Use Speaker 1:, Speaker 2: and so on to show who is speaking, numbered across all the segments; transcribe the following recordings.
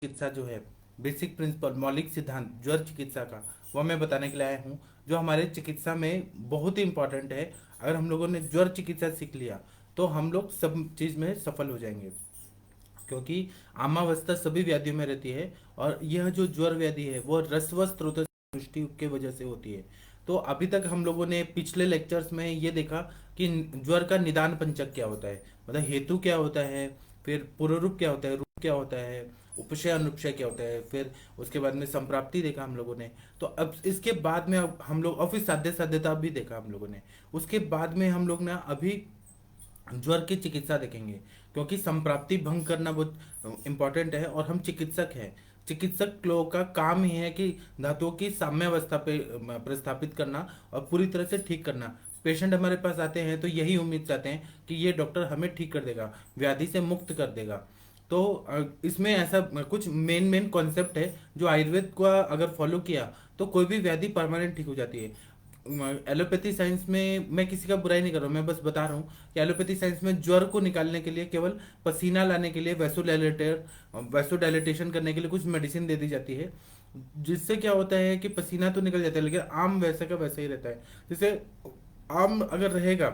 Speaker 1: चिकित्सा जो है, बेसिक प्रिंसिपल मौलिक सिद्धांत ज्वर चिकित्सा का, वह मैं बताने के लिए आया हूँ, जो हमारे चिकित्सा में बहुत ही इंपॉर्टेंट है। अगर हम लोगों ने ज्वर चिकित्सा सीख लिया तो हम लोग सब चीज़ में सफल हो जाएंगे, क्योंकि आमावस्था सभी व्याधियों में रहती है। और यह जो ज्वर व्याधि है वो रसव स्रोत दृष्टि की वजह से होती है। तो अभी तक हम लोगों ने पिछले लेक्चर्स में ये देखा कि ज्वर का निदान पंचक क्या होता है, मतलब हेतु क्या होता है, फिर पूर्व रूप क्या होता है, रूप क्या होता है, उपशय अनुपशय क्या होता है, फिर उसके बाद में संप्राप्ति देखा हम लोगों ने। तो अब इसके बाद में अब हम लोग, और फिर साध्य साध्यता भी देखा हम लोगों ने। उसके बाद में हम लोग ना अभी ज्वर की चिकित्सा देखेंगे, क्योंकि संप्राप्ति भंग करना बहुत इंपॉर्टेंट है और हम चिकित्सक हैं। चिकित्सक लोगों का काम ही है कि धातुओं की साम्यावस्था पे प्रस्थापित करना और पूरी तरह से ठीक करना। पेशेंट हमारे पास आते हैं तो यही उम्मीद चाहते हैं कि ये डॉक्टर हमें ठीक कर देगा, व्याधि से मुक्त कर देगा। तो इसमें ऐसा कुछ मेन मेन कॉन्सेप्ट है जो आयुर्वेद को अगर फॉलो किया तो कोई भी व्याधि परमानेंट ठीक हो जाती है। एलोपैथी साइंस में मैं किसी का बुराई नहीं कर रहा हूँ, मैं बस बता रहा हूँ कि एलोपैथी साइंस में ज्वर को निकालने के लिए केवल पसीना लाने के लिए वैसोडाइलेटेशन करने के लिए कुछ मेडिसिन दे दी जाती है, जिससे क्या होता है कि पसीना तो निकल जाता है लेकिन आम वैसे का वैसे ही रहता है। जैसे आम अगर रहेगा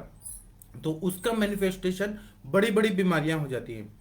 Speaker 1: तो उसका मैनिफेस्टेशन बड़ी बड़ी बीमारियां हो जाती हैं।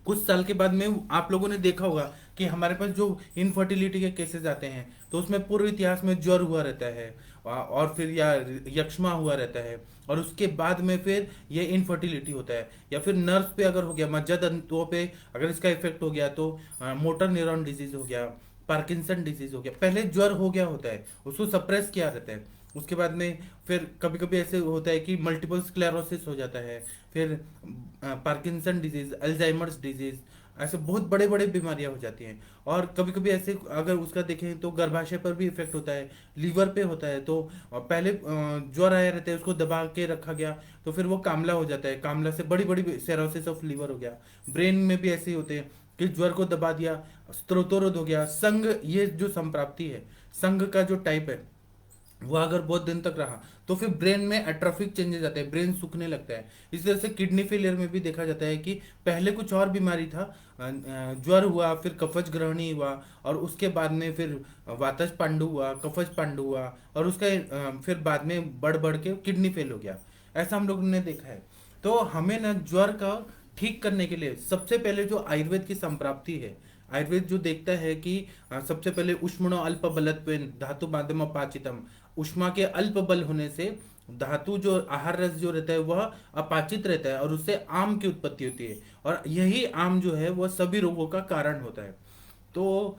Speaker 1: कुछ साल के बाद में आप लोगों ने देखा होगा कि हमारे पास जो इनफर्टिलिटी के केसेस आते हैं तो उसमें पूर्व इतिहास में ज्वर हुआ रहता है, और फिर या यक्ष्मा हुआ रहता है, और उसके बाद में फिर ये इनफर्टिलिटी होता है। या फिर नर्व्स पे अगर हो गया, मज्जा तंतुओं पे अगर इसका इफेक्ट हो गया तो मोटर न्यूरॉन डिजीज हो गया, पार्किंसन डिजीज हो गया। पहले ज्वर हो गया होता है, उसको सप्रेस किया रहता है। उसके बाद में फिर कभी कभी ऐसे होता है कि मल्टीपल स्क्लेरोसिस हो जाता है, फिर पार्किंसन डिजीज, अल्जाइमर्स डिजीज, ऐसे बहुत बड़े बड़े बीमारियां हो जाती हैं। और कभी कभी ऐसे अगर उसका देखें तो गर्भाशय पर भी इफेक्ट होता है, लीवर पे होता है। तो पहले ज्वर आया रहता है, उसको दबा के रखा गया तो फिर वो कामला हो जाता है, कामला से बड़ी बड़ी सेरोसिस ऑफ लीवर हो गया। ब्रेन में भी ऐसे ही होते हैं कि ज्वर को दबा दिया, स्त्रोतोरोध हो गया, संघ, ये जो संप्राप्ति है, संघ का जो टाइप है वो अगर बहुत दिन तक रहा तो फिर ब्रेन में एट्रोफिक चेंजेस आते हैं, ब्रेन सूखने लगता है। इस तरह से किडनी फेलियर में भी देखा जाता है कि पहले कुछ और बीमारी था, ज्वर हुआ, फिर कफज ग्रहणी हुआ, और उसके बाद में फिर वातज पांडु हुआ, कफज पांडु हुआ, और उसका फिर बाद में बढ़ बढ़ के किडनी फेल हो गया। ऐसा हम लोगों ने देखा है। तो हमें ना ज्वर का ठीक करने के लिए सबसे पहले जो आयुर्वेद की संप्राप्ति है, आयुर्वेद जो देखता है कि सबसे पहले उष्मणो अल्प बलत्वेन धातु माध्यम अपाचितम, उष्मा के अल्प बल होने से धातु जो आहार रस जो रहता है वह अपाचित रहता है और उससे आम की उत्पत्ति होती है, और यही आम जो है वह सभी रोगों का कारण होता है। तो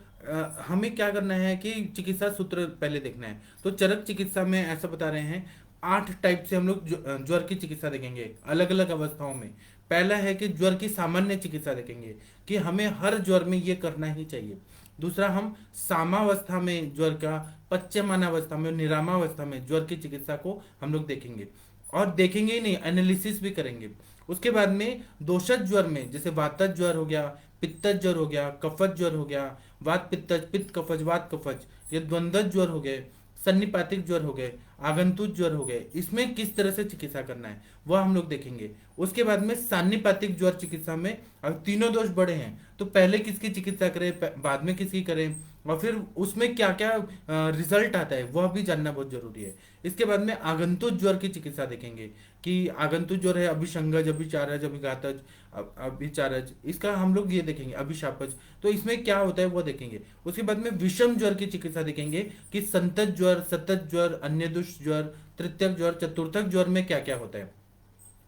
Speaker 1: हमें क्या करना है कि चिकित्सा सूत्र पहले देखना है। तो चरक चिकित्सा में ऐसा बता रहे हैं, 8 टाइप से हम लोग ज्वर की चिकित्सा देखेंगे अलग अलग अवस्थाओं में। पहला है कि ज्वर की सामान्य चिकित्सा देखेंगे कि हमें हर ज्वर में ये करना ही चाहिए। दूसरा, हम सामावस्था में ज्वर का, पच्यमानावस्था में, निरामावस्था में ज्वर की चिकित्सा को हम लोग देखेंगे, और देखेंगे ही नहीं, एनालिसिस भी करेंगे। उसके बाद में दोषज ज्वर में, जैसे वातज ज्वर हो गया, पित्तज ज्वर हो गया, कफज ज्वर हो गया, वात पित्तज, पित्त कफज, वात कफज, ये द्वंद्वज ज्वर हो गए, सन्निपातिक ज्वर हो गए, आगंतुक ज्वर हो गए, इसमें किस तरह से चिकित्सा करना है वह हम लोग देखेंगे। उसके बाद में सान्निपातिक ज्वर चिकित्सा में अगर तीनों दोष बड़े हैं तो पहले किसकी चिकित्सा करें, बाद में किसकी करें, और फिर उसमें क्या क्या रिजल्ट आता है वह भी जानना बहुत जरूरी है। इसके बाद में आगंतुक ज्वर की चिकित्सा देखेंगे कि आगंतुक ज्वर है अभिसंगज, अभिचारज, अभिघातज, अभिचारज, इसका हम लोग ये देखेंगे, अभिशापज, तो इसमें क्या होता है वो देखेंगे। उसके बाद में विषम ज्वर की चिकित्सा देखेंगे कि संतत ज्वर, सतत ज्वर, अन्यदुष ज्वर, तृतीयक ज्वर, चतुर्थक ज्वर में क्या क्या होता है।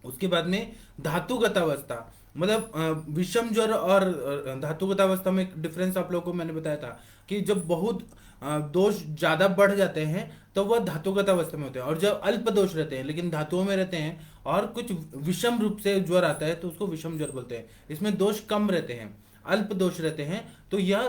Speaker 1: उसके बाद में धातुगत अवस्था, मतलब विषम ज्वर और धातुगत अवस्था में डिफरेंस आप लोगों को मैंने बताया था कि जब बहुत दोष ज्यादा बढ़ जाते हैं तो वह धातुगत अवस्था में होते हैं, और जब अल्प दोष रहते हैं लेकिन धातुओं में रहते हैं और कुछ विषम रूप से ज्वर आता है तो उसको विषम ज्वर बोलते हैं। इसमें दोष कम रहते हैं, अल्प दोष रहते हैं, तो यह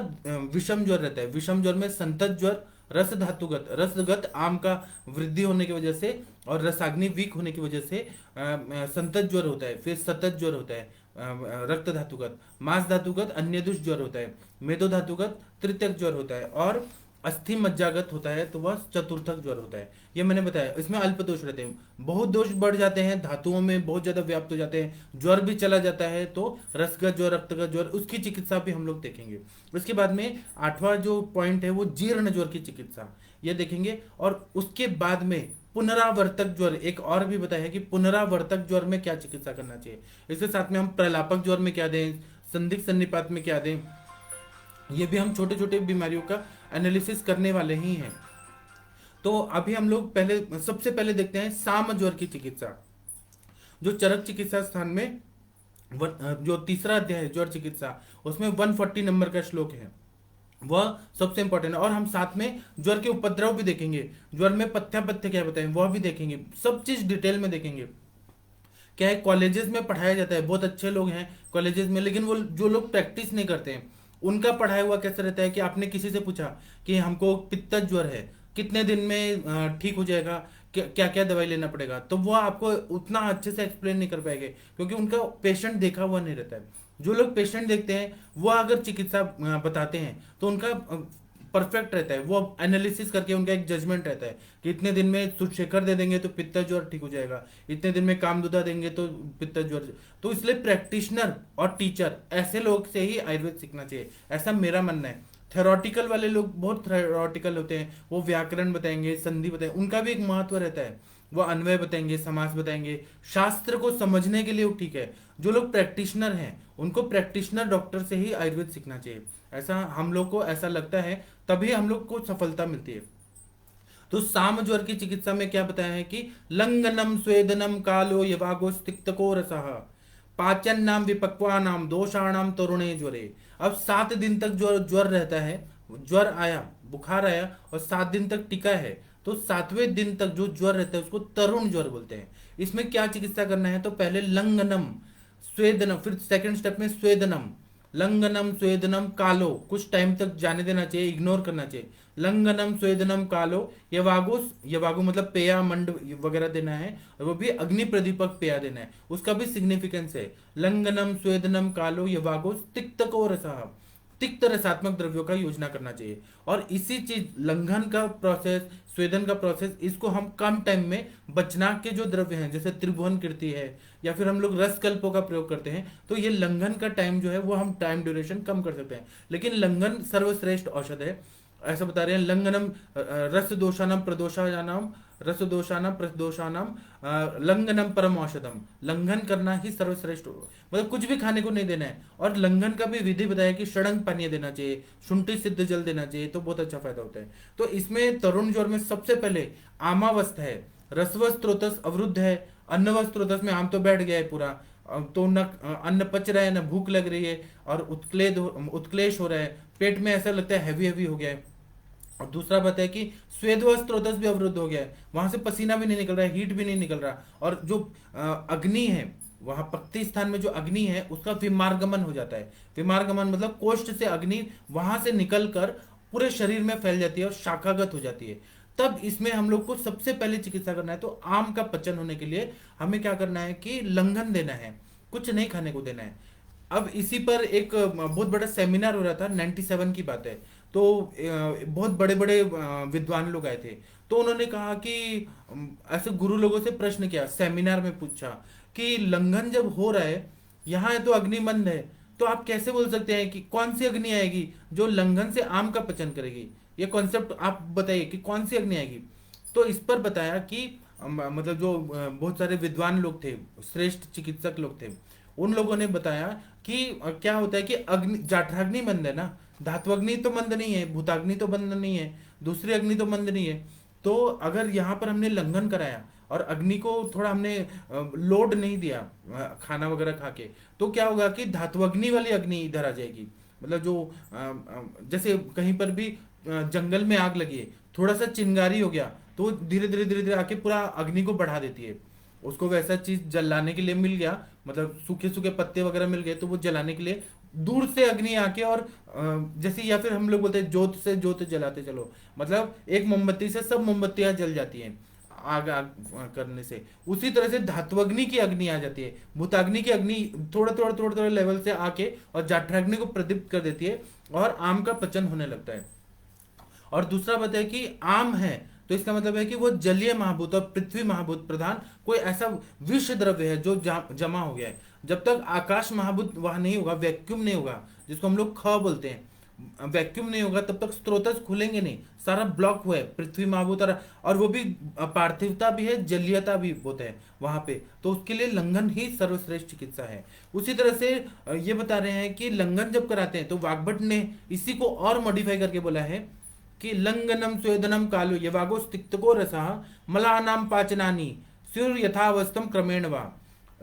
Speaker 1: विषम ज्वर रहता है। विषम ज्वर में संतत ज्वर, रस धातुगत, रसगत आम का वृद्धि होने की वजह से और रसाग्नि वीक होने की वजह से संतत ज्वर होता है। फिर सतत ज्वर होता है, रक्त धातुगत, मांस धातुगत अन्यदुष ज्वर होता है, मेदो धातुगत तृतीयक ज्वर होता है, और अस्थि मज्जागत होता है तो वह चतुर्थक ज्वर होता है। ये मैंने बताया, इसमें अल्प दोष रहते हैं, बहुत दोष बढ़ जाते हैं, धातुओं में बहुत ज्यादा व्याप्त हो जाते हैं, ज्वर भी चला जाता है, तो रसगत ज्वर, रक्तगत ज्वर, उसकी चिकित्सा भी हम लोग देखेंगे। उसके बाद में आठवां जो पॉइंट है वो जीर्ण ज्वर की चिकित्सा, ये देखेंगे। और उसके बाद में पुनरावर्तक ज्वर, एक और भी बताया है कि पुनरावर्तक ज्वर में क्या चिकित्सा करना चाहिए। इसके साथ में हम प्रलापक ज्वर में क्या दें, संदिग्ध सन्निपात में क्या दें, ये भी हम छोटे छोटे बीमारियों का एनालिसिस करने वाले ही हैं। तो अभी हम लोग पहले, सबसे पहले देखते हैं साम ज्वर की चिकित्सा। जो चरक चिकित्सा स्थान में जो तीसरा अध्याय है ज्वर चिकित्सा, उसमें 140 नंबर का श्लोक है, वह सबसे इंपॉर्टेंट है। और हम साथ में ज्वर के उपद्रव भी देखेंगे, ज्वर में पथ्य पथ्य क्या बताएं वह भी देखेंगे, सब चीज डिटेल में देखेंगे। क्या है, कॉलेजेस में पढ़ाया जाता है, बहुत अच्छे लोग हैं कॉलेजेस में, लेकिन वो जो लोग प्रैक्टिस नहीं करते हैं उनका पढ़ाया हुआ कैसे रहता है कि आपने किसी से पूछा कि हमको पित्त ज्वर है, कितने दिन में ठीक हो जाएगा, क्या क्या दवाई लेना पड़ेगा, तो वो आपको उतना अच्छे से एक्सप्लेन नहीं कर पाएंगे, क्योंकि उनका पेशेंट देखा हुआ नहीं रहता है। जो लोग पेशेंट देखते हैं वो अगर चिकित्सा बताते हैं तो उनका परफेक्ट रहता है, वो एनालिसिस करके उनका एक जजमेंट रहता है कि इतने दिन में सुरशेखर दे देंगे तो पित्त ज्वर ठीक हो जाएगा, इतने दिन में कामदुदा देंगे तो पित्त ज्वर। तो इसलिए प्रैक्टिशनर और टीचर ऐसे लोग से ही आयुर्वेद सीखना चाहिए, ऐसा मेरा मानना है। थेरोटिकल वाले लोग बहुत थेरोटिकल होते हैं, वो व्याकरण बताएंगे, संधि बताएंगे, उनका भी एक महत्व रहता है, वो अन्वय बताएंगे, समास बताएंगे, शास्त्र को समझने के लिए वो ठीक है। जो लोग प्रैक्टिशनर हैं उनको प्रैक्टिशनर डॉक्टर से ही आयुर्वेद सीखना चाहिए, ऐसा हम लोग को ऐसा लगता है, तभी हम लोग को सफलता मिलती है। तो साम ज्वर की चिकित्सा में क्या बताया है कि लंगनम स्वेदनम कालो यवागो तिक्तको रसः पाचन नाम विपक्वा नाम दोषाणाम तरुणे ज्वरे। अब 7 दिन तक जो ज्वर रहता है, ज्वर आया, बुखार आया और 7 दिन तक टिका है, तो 7वें दिन तक जो ज्वर रहता है उसको तरुण ज्वर बोलते हैं। इसमें क्या चिकित्सा करना है, तो पहले लंगनम स्वेदनम, फिर सेकंड स्टेप में स्वेदनम, लंगनम स्वेदनम कालो, कुछ टाइम तक जाने देना चाहिए, इग्नोर करना चाहिए। लंगनम स्वेदनम कालो यवागो, यवागो मतलब पेया मंड वगैरह देना है, और वो भी अग्नि प्रदीपक पेया देना है, उसका भी सिग्निफिकेंस है। लंगनम स्वेदनम कालो यवागो तिक्तको रसः, तिक्त रसात्मक द्रव्यों का योजना करना चाहिए। और इसी चीज लंघन का प्रोसेस, स्वेदन का प्रोसेस, इसको हम कम टाइम में बचनाक के जो द्रव्य हैं जैसे त्रिभुवन कीर्ति है या फिर हम लोग रसकल्पों का प्रयोग करते हैं, तो ये लंघन का टाइम जो है वो हम टाइम ड्यूरेशन कम कर सकते हैं। लेकिन लंघन सर्वश्रेष्ठ औषध है, ऐसा बता रहे हैं। लंघनम रस दोषानम प्रदोषानाम, रस दोषानम प्रदोषानम लंघनम परम औषधम, लंघन करना ही सर्वश्रेष्ठ, मतलब कुछ भी खाने को नहीं देना है। और लंघन का भी विधि बताया कि षडंग पानी देना चाहिए, शुंठी सिद्ध जल देना चाहिए, तो बहुत अच्छा फायदा होता है। तो इसमें तरुण ज्वर में सबसे पहले आमावस्थ है, रसव स्त्रोतस अवरुद्ध है, अन्नव स्त्रोतस में आम तो बैठ गया है पूरा, अब तो न अन्न पच रहा है न भूख लग रही है, और उत्क्लेश हो रहा है, पेट में ऐसा लगता है हैवी हैवी हो गया है। और दूसरा बात है कि स्वेद व स्त्रोतस भी अवरुद्ध हो गया है, वहां से पसीना भी नहीं निकल रहा है, हीट भी नहीं निकल रहा, और जो अग्नि है वहां पक्ति स्थान में जो अग्नि है उसका विमार्गमन हो जाता है। विमार्गमन मतलब कोष्ठ से अग्नि वहां से निकल कर पूरे शरीर में फैल जाती है और शाखागत हो जाती है। तब इसमें हम लोग को सबसे पहले चिकित्सा करना है, तो आम का पचन होने के लिए हमें क्या करना है कि लंघन देना है, कुछ नहीं खाने को देना है। अब इसी पर एक बहुत बड़ा सेमिनार हो रहा था, 97 की बात है, तो बहुत बड़े बड़े विद्वान लोग आए थे, तो उन्होंने कहा कि ऐसे गुरु लोगों से प्रश्न किया, सेमिनार में पूछा कि लंघन जब हो रहा है, यहाँ है तो अग्निमंद है, तो आप कैसे बोल सकते हैं कि कौन सी अग्नि आएगी जो लंघन से आम का पचन करेगी, ये कॉन्सेप्ट आप बताइए कि कौन सी अग्नि आएगी। तो इस पर बताया कि मतलब जो बहुत सारे विद्वान लोग थे, श्रेष्ठ चिकित्सक लोग थे, उन लोगों ने बताया कि क्या होता है कि अग्नि जाठराग्नि मंद है ना, धात्वग्नि तो मंद नहीं है, भूताग्नि तो मंद नहीं है, दूसरी अग्नि तो मंद नहीं है। तो अगर यहाँ पर हमने लंघन कराया और अग्नि को थोड़ा हमने लोड नहीं दिया खाना वगैरह खा के, तो क्या होगा कि धात्वग्नि वाली अग्नि इधर आ जाएगी। मतलब जो जैसे कहीं पर भी जंगल में आग लगी है, थोड़ा सा चिंगारी हो गया तो धीरे धीरे धीरे धीरे आके पूरा अग्नि को बढ़ा देती है। उसको वैसा चीज जलाने के लिए मिल गया, मतलब सूखे सूखे पत्ते वगैरह मिल गए, तो वो जलाने के लिए दूर से अग्नि आके, और जैसे या फिर हम लोग बोलते हैं जोत से जोत जलाते चलो, मतलब एक मोमबत्ती से सब मोमबत्तियां जल जाती हैं आग करने से। उसी तरह से धात्वग्नि की अग्नि आ जाती है, भूताग्नि की अग्नि थोड़ा लेवल से आके और जाठराग्नि को प्रदीप्त कर देती है और आम का पचन होने लगता है। और दूसरा बताया कि आम है तो इसका मतलब है कि वो जलीय महाभूत और पृथ्वी महाभूत प्रधान कोई ऐसा विष द्रव्य है जो जमा हो गया है। जब तक आकाश महाभूत वहां नहीं होगा, वैक्यूम नहीं होगा, जिसको हम लोग ख बोलते हैं, वैक्यूम नहीं होगा, तब तक स्रोतस खुलेंगे नहीं, सारा ब्लॉक हुआ है पृथ्वी महाभूत। और वो भी पार्थिवता भी है, जलीयता भी होता है वहां पे, तो उसके लिए लंघन ही सर्वश्रेष्ठ चिकित्सा है। उसी तरह से ये बता रहे हैं कि लंघन जब कराते हैं तो वाग्भट ने इसी को और मॉडिफाई करके बोला है कि लंघनम स्वेदनम कालो यवागो तिक्तको रसः मलानाम पाचनानि स्युर यथावस्थम क्रमेण वा।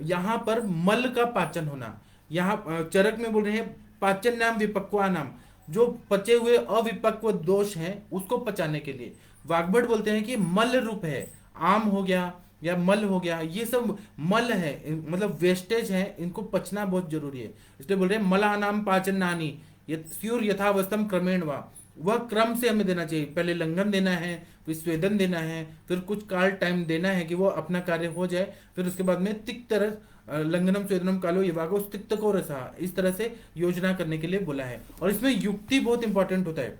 Speaker 1: यहाँ पर मल का पाचन होना, यहाँ चरक में बोल रहे हैं पाचन नाम विपक्वा नाम, जो पचे हुए अविपक्व दोष हैं उसको पचाने के लिए। वाग्भट बोलते हैं कि मल रूप है, आम हो गया या मल हो गया, ये सब मल है, मतलब वेस्टेज है, इनको पचना बहुत जरूरी है। इसलिए बोल रहे हैं मलानाम पाचन नानी स्यूर यथावस्थम क्रमेण वा। वह क्रम से हमें देना चाहिए, पहले लंघन देना है, फिर स्वेदन देना है, फिर कुछ काल टाइम देना है कि वो अपना कार्य हो जाए, फिर उसके बाद में तिक्त रस लंघनम स्वेदनम कालो यवागो तिक्त को रसा, इस तरह से योजना करने के लिए बोला है। और इसमें युक्ति बहुत इंपॉर्टेंट होता है।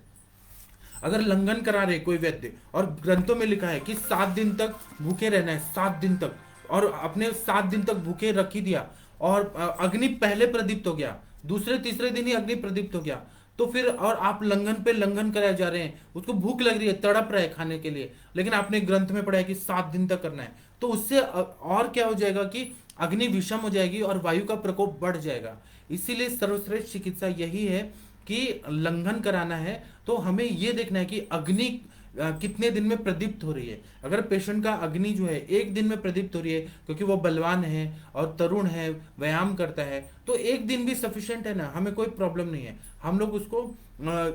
Speaker 1: अगर लंघन करा रहे कोई वैद्य और ग्रंथों में लिखा है कि 7 दिन तक भूखे रहना है, 7 दिन तक, और अपने 7 दिन तक भूखे रख ही दिया और अग्नि पहले प्रदीप्त हो गया, दूसरे तीसरे दिन ही अग्नि प्रदीप्त हो गया, तो फिर और आप लंघन पे लंघन कराए जा रहे हैं, उसको भूख लग रही है, तड़प रहा है खाने के लिए, लेकिन आपने ग्रंथ में पढ़ा है कि 7 दिन तक करना है, तो उससे और क्या हो जाएगा कि अग्नि विषम हो जाएगी और वायु का प्रकोप बढ़ जाएगा। इसीलिए सर्वश्रेष्ठ चिकित्सा यही है कि लंघन कराना है तो हमें यह देखना है कि अग्नि कितने दिन में प्रदीप्त हो रही है। अगर पेशेंट का अग्नि जो है 1 दिन में प्रदीप्त हो रही है क्योंकि वो बलवान है और तरुण है, व्यायाम करता है, तो 1 दिन भी सफिशिएंट है ना, हमें कोई प्रॉब्लम नहीं है। हम लोग उसको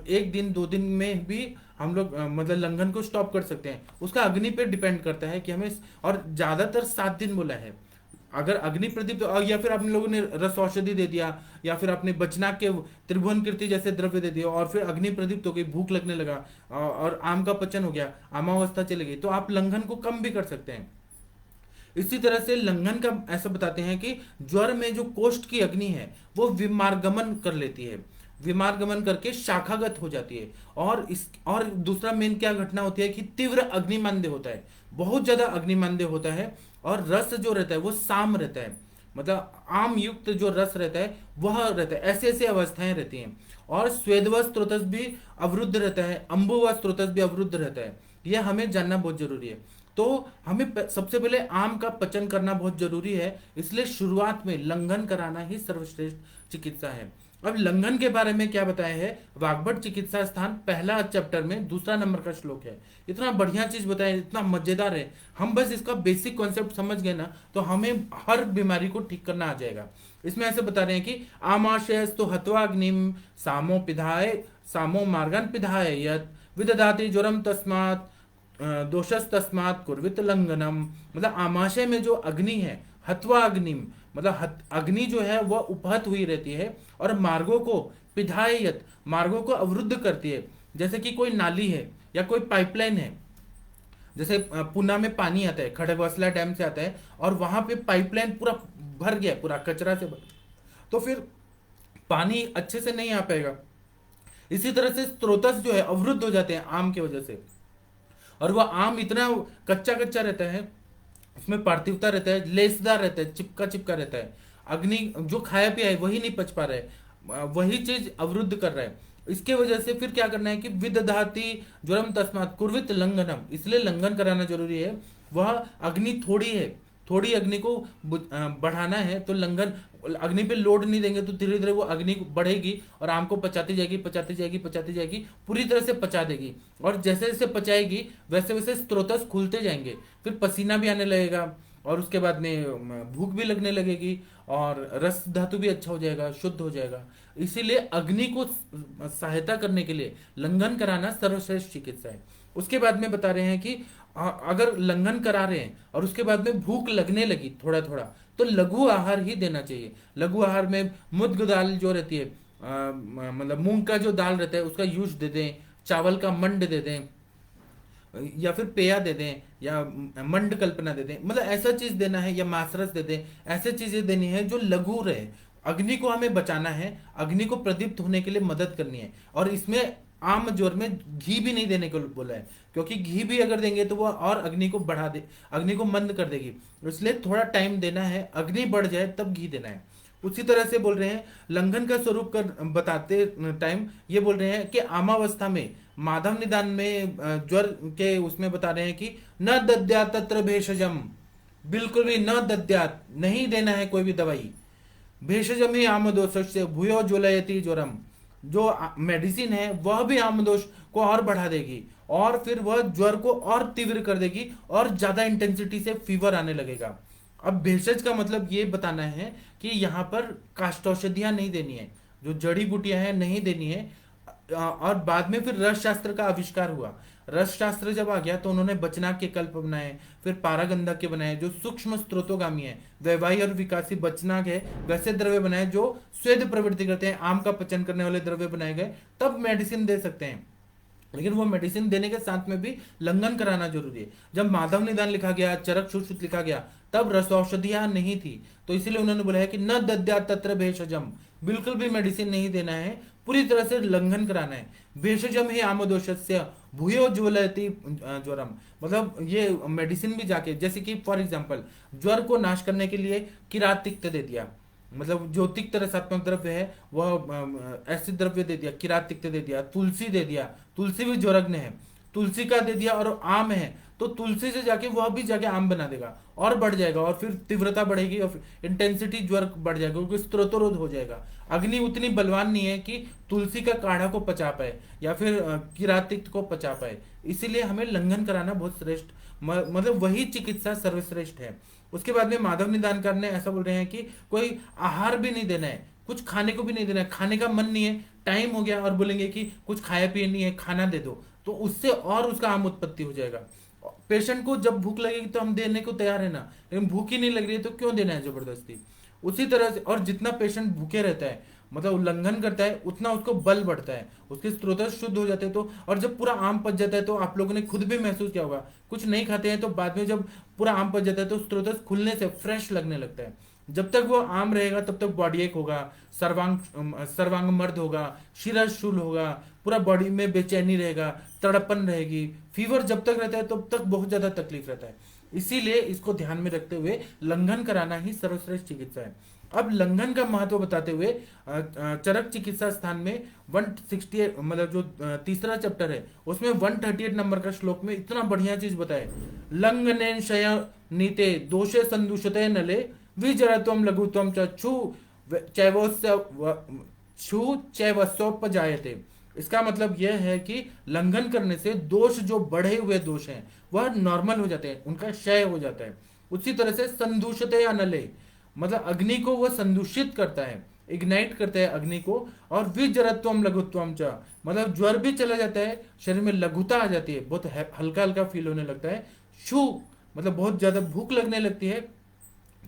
Speaker 1: 1 दिन 2 दिन में भी हम लोग मतलब लंघन को स्टॉप कर सकते हैं। उसका अग्नि पे डिपेंड करता है कि हमें, और ज्यादातर 7 दिन बोला है। अगर अग्नि प्रदीप्त या फिर आप लोगों ने रस औषधि दे दिया या फिर आपने बचना के त्रिभुवन कीर्ति जैसे द्रव्य दे दिया और फिर अग्नि प्रदीप्त हो गई, भूख लगने लगा और आम का पचन हो गया, आमावस्था चली गई, तो आप लंघन को कम भी कर सकते हैं। इसी तरह से लंघन का ऐसा बताते हैं कि ज्वर में जो कोष्ठ की अग्नि है वो विमार्गमन कर लेती है, विमार्गमन करके शाखागत हो जाती है। और दूसरा मेन क्या घटना होती है कि तीव्र अग्निमांद्य होता है, बहुत ज्यादा अग्निमांद्य होता है, और रस जो रहता है वो साम रहता है, मतलब आम युक्त जो रस रहता है वह रहता है, ऐसे ऐसे अवस्थाएं रहती हैं। और स्वेद व स्रोतस भी अवरुद्ध रहता है, अंबु व स्रोतस भी अवरुद्ध रहता है, यह हमें जानना बहुत जरूरी है। तो हमें सबसे पहले आम का पचन करना बहुत जरूरी है, इसलिए शुरुआत में लंघन कराना ही सर्वश्रेष्ठ चिकित्सा है। अब लंघन के बारे में क्या बताया है, वाग्भट चिकित्सा स्थान पहला चैप्टर में 2 नंबर का श्लोक है। इतना बढ़िया चीज बताया, इतना मजेदार है, हम बस इसका बेसिक कॉन्सेप्ट समझ गए ना तो हमें हर बीमारी को ठीक करना आ जाएगा। इसमें ऐसे बता रहे हैं कि आमाशयस्तु हत्वाग्निम सामो पिधाय सामो मार्गन पिधाय यत् विदधाति ज्वरम तस्मात् दोषस तस्मात् कुर्वित लंघनम। मतलब आमाशय में जो अग्नि है, हत्वा अग्निम, मतलब अग्नि जो है वह उपहत हुई रहती है और मार्गों को पिधायत, मार्गों को अवरुद्ध करती है। जैसे कि कोई नाली है या कोई पाइपलाइन है, जैसे पुणे में पानी आता है, खड़गवासला डैम से आता है और वहां पे पाइपलाइन पूरा भर गया, पूरा कचरा से भर, तो फिर पानी अच्छे से नहीं आ पाएगा। इसी तरह से स्रोतस जो है अवरुद्ध हो जाते हैं आम की वजह से, और वह आम इतना कच्चा कच्चा रहता है, उसमें पार्थिवता रहता है, लेसदार रहता है, चिपका चिपका रहता है, अग्नि जो खाया पिया है वही नहीं पच पा रहा है, वही चीज अवरुद्ध कर रहा है। इसके वजह से फिर क्या करना है कि विदधाति ज्वरम तस्मात् कुर्वित लंघनम, इसलिए लंघन कराना जरूरी है। वह अग्नि थोड़ी है, थोड़ी अग्नि को बढ़ाना है, तो लंघन, अग्नि पे लोड नहीं देंगे तो धीरे धीरे वो अग्नि बढ़ेगी और आम को पचाती जाएगी, पचाती जाएगी, पचाती जाएगी, पूरी तरह से पचा देगी। और जैसे जैसे पचाएगी वैसे वैसे स्रोतस खुलते जाएंगे, फिर पसीना भी आने लगेगा और उसके बाद में भूख भी लगने लगेगी और रस धातु भी अच्छा हो जाएगा, शुद्ध हो जाएगा। इसीलिए अग्नि को सहायता करने के लिए लंघन कराना सर्वश्रेष्ठ चिकित्सा है। उसके बाद में बता रहे हैं कि अगर लंघन करा रहे हैं और उसके बाद में भूख लगने लगी थोड़ा थोड़ा, तो लघु आहार ही देना चाहिए। लघु आहार में मुद्ग दाल जो रहती है, मतलब मूंग का जो दाल रहता है उसका यूज दे दें, चावल का मंड दे दें, या फिर पेया दे दें, या मंड कल्पना दे दें, मतलब ऐसा चीज देना है, या मासरस दे दें। ऐसे चीजें देनी है जो लघु रहे। अग्नि को हमें बचाना है, अग्नि को प्रदीप्त होने के लिए मदद करनी है। और इसमें आम ज्वर में घी भी नहीं देने को बोला है, क्योंकि घी भी अगर देंगे तो वो और अग्नि को बढ़ा दे, अग्नि को मंद कर देगी। इसलिए थोड़ा टाइम देना है, अग्नि बढ़ जाए तब घी देना है। उसी तरह से बोल रहे हैं लंघन का स्वरूप कर बताते टाइम ये बोल रहे हैं कि आमावस्था में माधव निदान में ज्वर के उसमें बता रहे हैं कि न दद्या तत्र भेषजम, बिल्कुल भी न दद्यात, नहीं देना है कोई भी दवाई। भेषजम ही आमदोष से भूयो ज्वलयति ज्वरम, जो मेडिसिन है वह भी आमदोष को और बढ़ा देगी, और फिर वह ज्वर को और तीव्र कर देगी और ज्यादा इंटेंसिटी से फीवर आने लगेगा। अब भेषज का मतलब ये बताना है कि यहाँ पर काष्ठौषधियां नहीं देनी है, जो जड़ी बूटियां हैं नहीं देनी है। और बाद में फिर रस शास्त्र का आविष्कार हुआ। रस शास्त्र जब आ गया तो उन्होंने बचनाक के कल्प बनाए, फिर पारागंधक के बनाए जो सूक्ष्म स्त्रोतोगामी है, वैवाही और विकासी बचनाक है, वैसे द्रव्य बनाए जो स्वेद प्रवृत्ति करते हैं, आम का पचन करने वाले द्रव्य बनाए गए, तब मेडिसिन दे सकते हैं। लेकिन वो मेडिसिन देने के साथ में भी लंघन कराना जरूरी है। जब माधव निदान लिखा गया, चरक सुश्रुत लिखा गया, तब रस औषधियां नहीं थी, तो इसीलिए उन्होंने बोला है कि न दद्या तत्र भेषजम, बिल्कुल भी मेडिसिन नहीं देना है, पूरी तरह से लंघन कराना है। भेषजम ही आमदोषस्य भूयो ज्वलयति ज्वरम, मतलब ये मेडिसिन भी जाके, जैसे कि फॉर एग्जांपल ज्वर को नाश करने के लिए किरात तिक्त दे दिया, मतलब जो तिक्त रसात्मक द्रव्य है वह ऐसे द्रव्य दे दिया, किरात तिक्त दे दिया, तुलसी दे दिया, तुलसी भी ज्वरग्न है, तुलसी का दे दिया, और आम है तो तुलसी से जाके वह भी जाके आम बना देगा और बढ़ जाएगा, और फिर तीव्रता बढ़ेगी और इंटेंसिटी ज्वर बढ़ जाएगा, क्योंकि स्त्रोतरोध हो जाएगा। अग्नि उतनी बलवान नहीं है कि तुलसी का काढ़ा को पचा पाए या फिर किरातिक्त को पचा पाए, इसीलिए हमें लंघन कराना बहुत श्रेष्ठ, मतलब वही चिकित्सा सर्वश्रेष्ठ है। उसके बाद में माधव निदानकार ने ऐसा बोल रहे हैं कि कोई आहार भी नहीं देना है, कुछ खाने को भी नहीं देना है, खाने का मन नहीं है, टाइम हो गया और बोलेंगे कि कुछ खाया पिए नहीं है, खाना दे दो, तो उससे और उसका आम उत्पत्ति हो जाएगा। पेशेंट को जब भूख लगेगी तो हम देने को तैयार है ना, लेकिन भूख ही नहीं लग रही है तो क्यों देना है जबरदस्ती। उसी तरह से, और जितना पेशेंट भूखे रहता है, मतलब उल्लंघन करता है, उतना उसको बल बढ़ता है, उसके स्त्रोत शुद्ध हो जाते हैं। तो और जब पूरा आम पच जाता है तो आप लोगों ने खुद भी महसूस किया होगा, कुछ नहीं खाते हैं तो बाद में जब पूरा आम पच जाता है तो स्त्रोत खुलने से फ्रेश लगने लगता है। जब तक वो आम रहेगा तब तक बॉडी एक होगा, सर्वांग मर्द होगा, शिरशूल होगा, पूरा बॉडी में बेचैनी रहेगा, तड़पन रहेगी, फीवर जब तक रहता है तब तक बहुत ज्यादा तकलीफ रहता है। इसीलिए इसको ध्यान में रखते हुए लंघन कराना ही सर्वश्रेष्ठ चिकित्सा है। अब लंघन का महत्व बताते हुए चरक चिकित्सा स्थान में 168, मतलब जो तीसरा चैप्टर है उसमें 138 नंबर का श्लोक में इतना बढ़िया चीज बताए, लंघनेन शय नीते दोषे संदूषते नले विजरत्वम लघुत्वम च छु चैवस्योपजायते। इसका मतलब यह है कि लंघन करने से दोष, जो बढ़े हुए दोष हैं वह नॉर्मल हो जाते हैं, उनका क्षय हो जाता है। उसी तरह से संदूषते अनले, मतलब अग्नि को वह संदूषित करता है, इग्नाइट करता है अग्नि को। और विजरत्वम लघुत्वम च, मतलब ज्वर भी चला जाता है, शरीर में लघुता आ जाती है, बहुत हल्का हल्का फील होने लगता है। शु मतलब बहुत ज्यादा भूख लगने लगती है।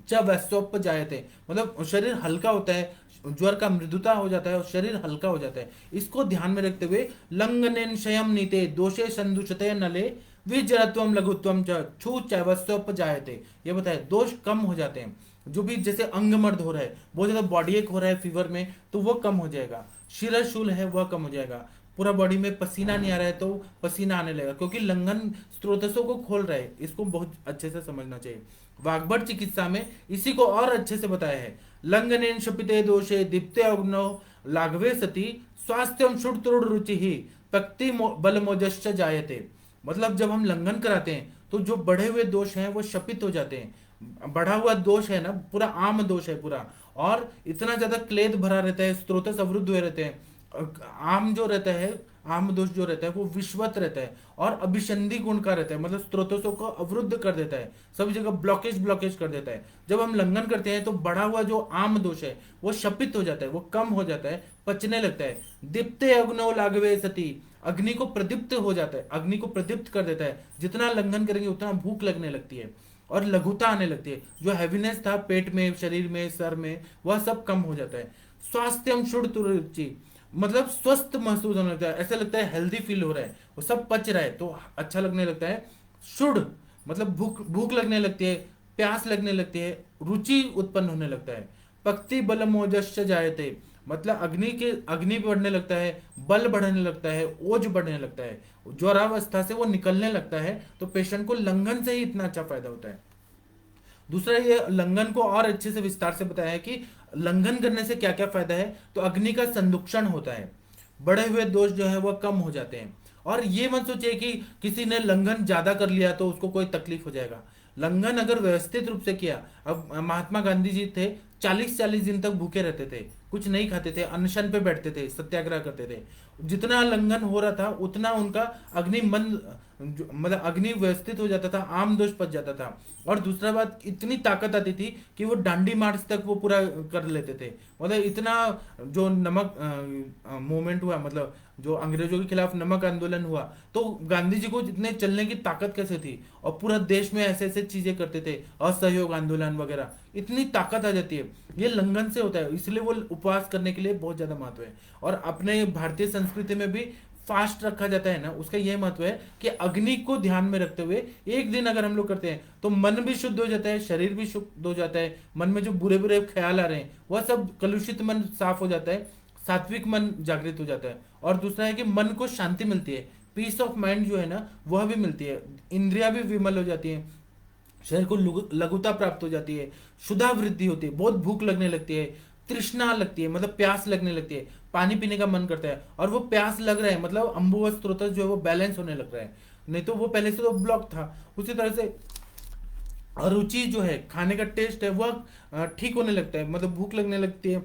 Speaker 1: जब वैश्वप जायते, मतलब शरीर हल्का होता है, ज्वर का मृदुता हो जाता है और शरीर हल्का हो जाता है। इसको ध्यान में रखते हुए लंघनेन शयम नीते दोषे संदूषते नले विजरत्वम लघुत्वम च छु चैवस्योप जायते, ये बताए दोष कम हो जाते हैं। जो भी जैसे अंग मर्द हो रहा है, बहुत ज्यादा बॉडी एक हो रहा है फीवर में, तो वो कम हो जाएगा। शिरशूल है वह कम हो जाएगा। पूरा बॉडी में पसीना नहीं आ रहा है तो पसीना आने लगेगा, क्योंकि लंघन स्त्रोतसों को खोल रहा है। इसको बहुत अच्छे से समझना चाहिए। वाग्भट चिकित्सा में इसी को और अच्छे से बताया है, लंघनेन शपिते दोषे दीप्ते अग्नौ लाघवे सती स्वास्थ्यम शुद्ध रुचि ही पक्ति बल मोजश्च जायते। मतलब जब हम लंघन कराते हैं तो जो बढ़े हुए दोष हैं वो शपित हो जाते हैं। बढ़ा हुआ दोष है ना, पूरा आम दोष है पूरा, और इतना ज्यादा क्लेद भरा रहता है, स्त्रोतस अवरुद्ध हुए रहते हैं। आम जो रहता है, आम दोष जो रहता है वो विश्वत रहता है और अभिसंधि गुण का रहता है, मतलब स्त्रोतों को अवरुद्ध कर देता है, सभी जगह ब्लॉकेज कर देता है। जब हम लंघन करते हैं तो बढ़ा हुआ जो आम दोष है वो शपित हो जाता है, वो कम हो जाता है, पचने लगता है। दीप्ते अग्नो लाघवे सती, अग्नि को प्रदीप्त हो जाता है, अग्नि को प्रदीप्त कर देता है। जितना लंघन करेंगे उतना भूख लगने लगती है और लघुता आने लगती है। जो हैवीनेस था पेट में, शरीर में, सर में, वह सब कम हो जाता है। स्वास्थ्यम शुद्ध रुचि, मतलब स्वस्थ महसूस होने लगता है, ऐसा लगता है हेल्दी फील हो रहा है, वो सब पच रहा है तो अच्छा लगने लगता है। शुद्ध मतलब भूख लगने लगती है, प्यास लगने लगती है, रुचि उत्पन्न होने लगता है। पक्ति बल मोजश्च जायते, मतलब अग्नि बढ़ने लगता है, बल बढ़ने लगता है, ओज बढ़ने लगता है, ज्वरावस्था से वो निकलने लगता है। तो पेशेंट को लंघन से ही इतना अच्छा फायदा होता है। दूसरा, ये लंघन को और अच्छे से विस्तार से बताया है कि लंघन करने से क्या क्या फायदा है। तो अग्नि का संदुक्षण होता है, बढ़े हुए दोष जो है वह कम हो जाते हैं। और ये मत सोचिए कि किसी ने लंघन ज्यादा कर लिया तो उसको कोई तकलीफ हो जाएगा। लंघन अगर व्यवस्थित रूप से किया, अब महात्मा गांधी जी थे, 40-40 दिन तक भूखे रहते थे, कुछ नहीं खाते थे, अनशन पे बैठते थे, सत्याग्रह करते थे। जितना लंघन हो रहा था उतना उनका अग्नि मन मतलब अग्नि व्यवस्थित हो जाता था, आम दोष पच जाता था। और दूसरा बात, इतनी ताकत आती थी कि वो डांडी मार्च तक वो पूरा कर लेते थे। मतलब इतना जो नमक मूवमेंट हुआ, मतलब जो अंग्रेजों के खिलाफ नमक आंदोलन हुआ, तो गांधी जी को इतने चलने की ताकत कैसे थी, और पूरा देश में ऐसे ऐसे चीजें करते थे, असहयोग आंदोलन वगैरह, इतनी ताकत आ जाती है। ये लंघन से होता है, इसलिए वो उपवास करने के लिए बहुत ज्यादा महत्व है। और अपने भारतीय संस्कृति में भी फास्ट रखा जाता है ना, उसका यह महत्व है कि अग्नि को ध्यान में रखते हुए एक दिन अगर हम लोग करते हैं तो मन भी शुद्ध हो जाता है, शरीर भी शुद्ध हो जाता है, मन में जो बुरे बुरे ख्याल आ रहे हैं वह सब, कलुषित मन साफ हो जाता है, सात्विक मन जागृत हो जाता है। और दूसरा है कि मन को शांति मिलती है, पीस ऑफ माइंड जो है ना वह भी मिलती है, इंद्रिया भी विमल हो जाती है, शरीर को लघुता प्राप्त हो जाती है, शुद्धा वृद्धि होती है, बहुत भूख लगने लगती है, तृष्णा लगती है, मतलब प्यास लगने लगती है, पानी पीने का मन करता है। और वो प्यास लग रहा है मतलब अम्बुव स्त्रोत जो है वो बैलेंस होने लग रहा है, नहीं तो वो पहले से तो ब्लॉक था। उसी तरह से अरुचि जो है, खाने का टेस्ट है वह ठीक होने लगता है, मतलब भूख लगने लगती है,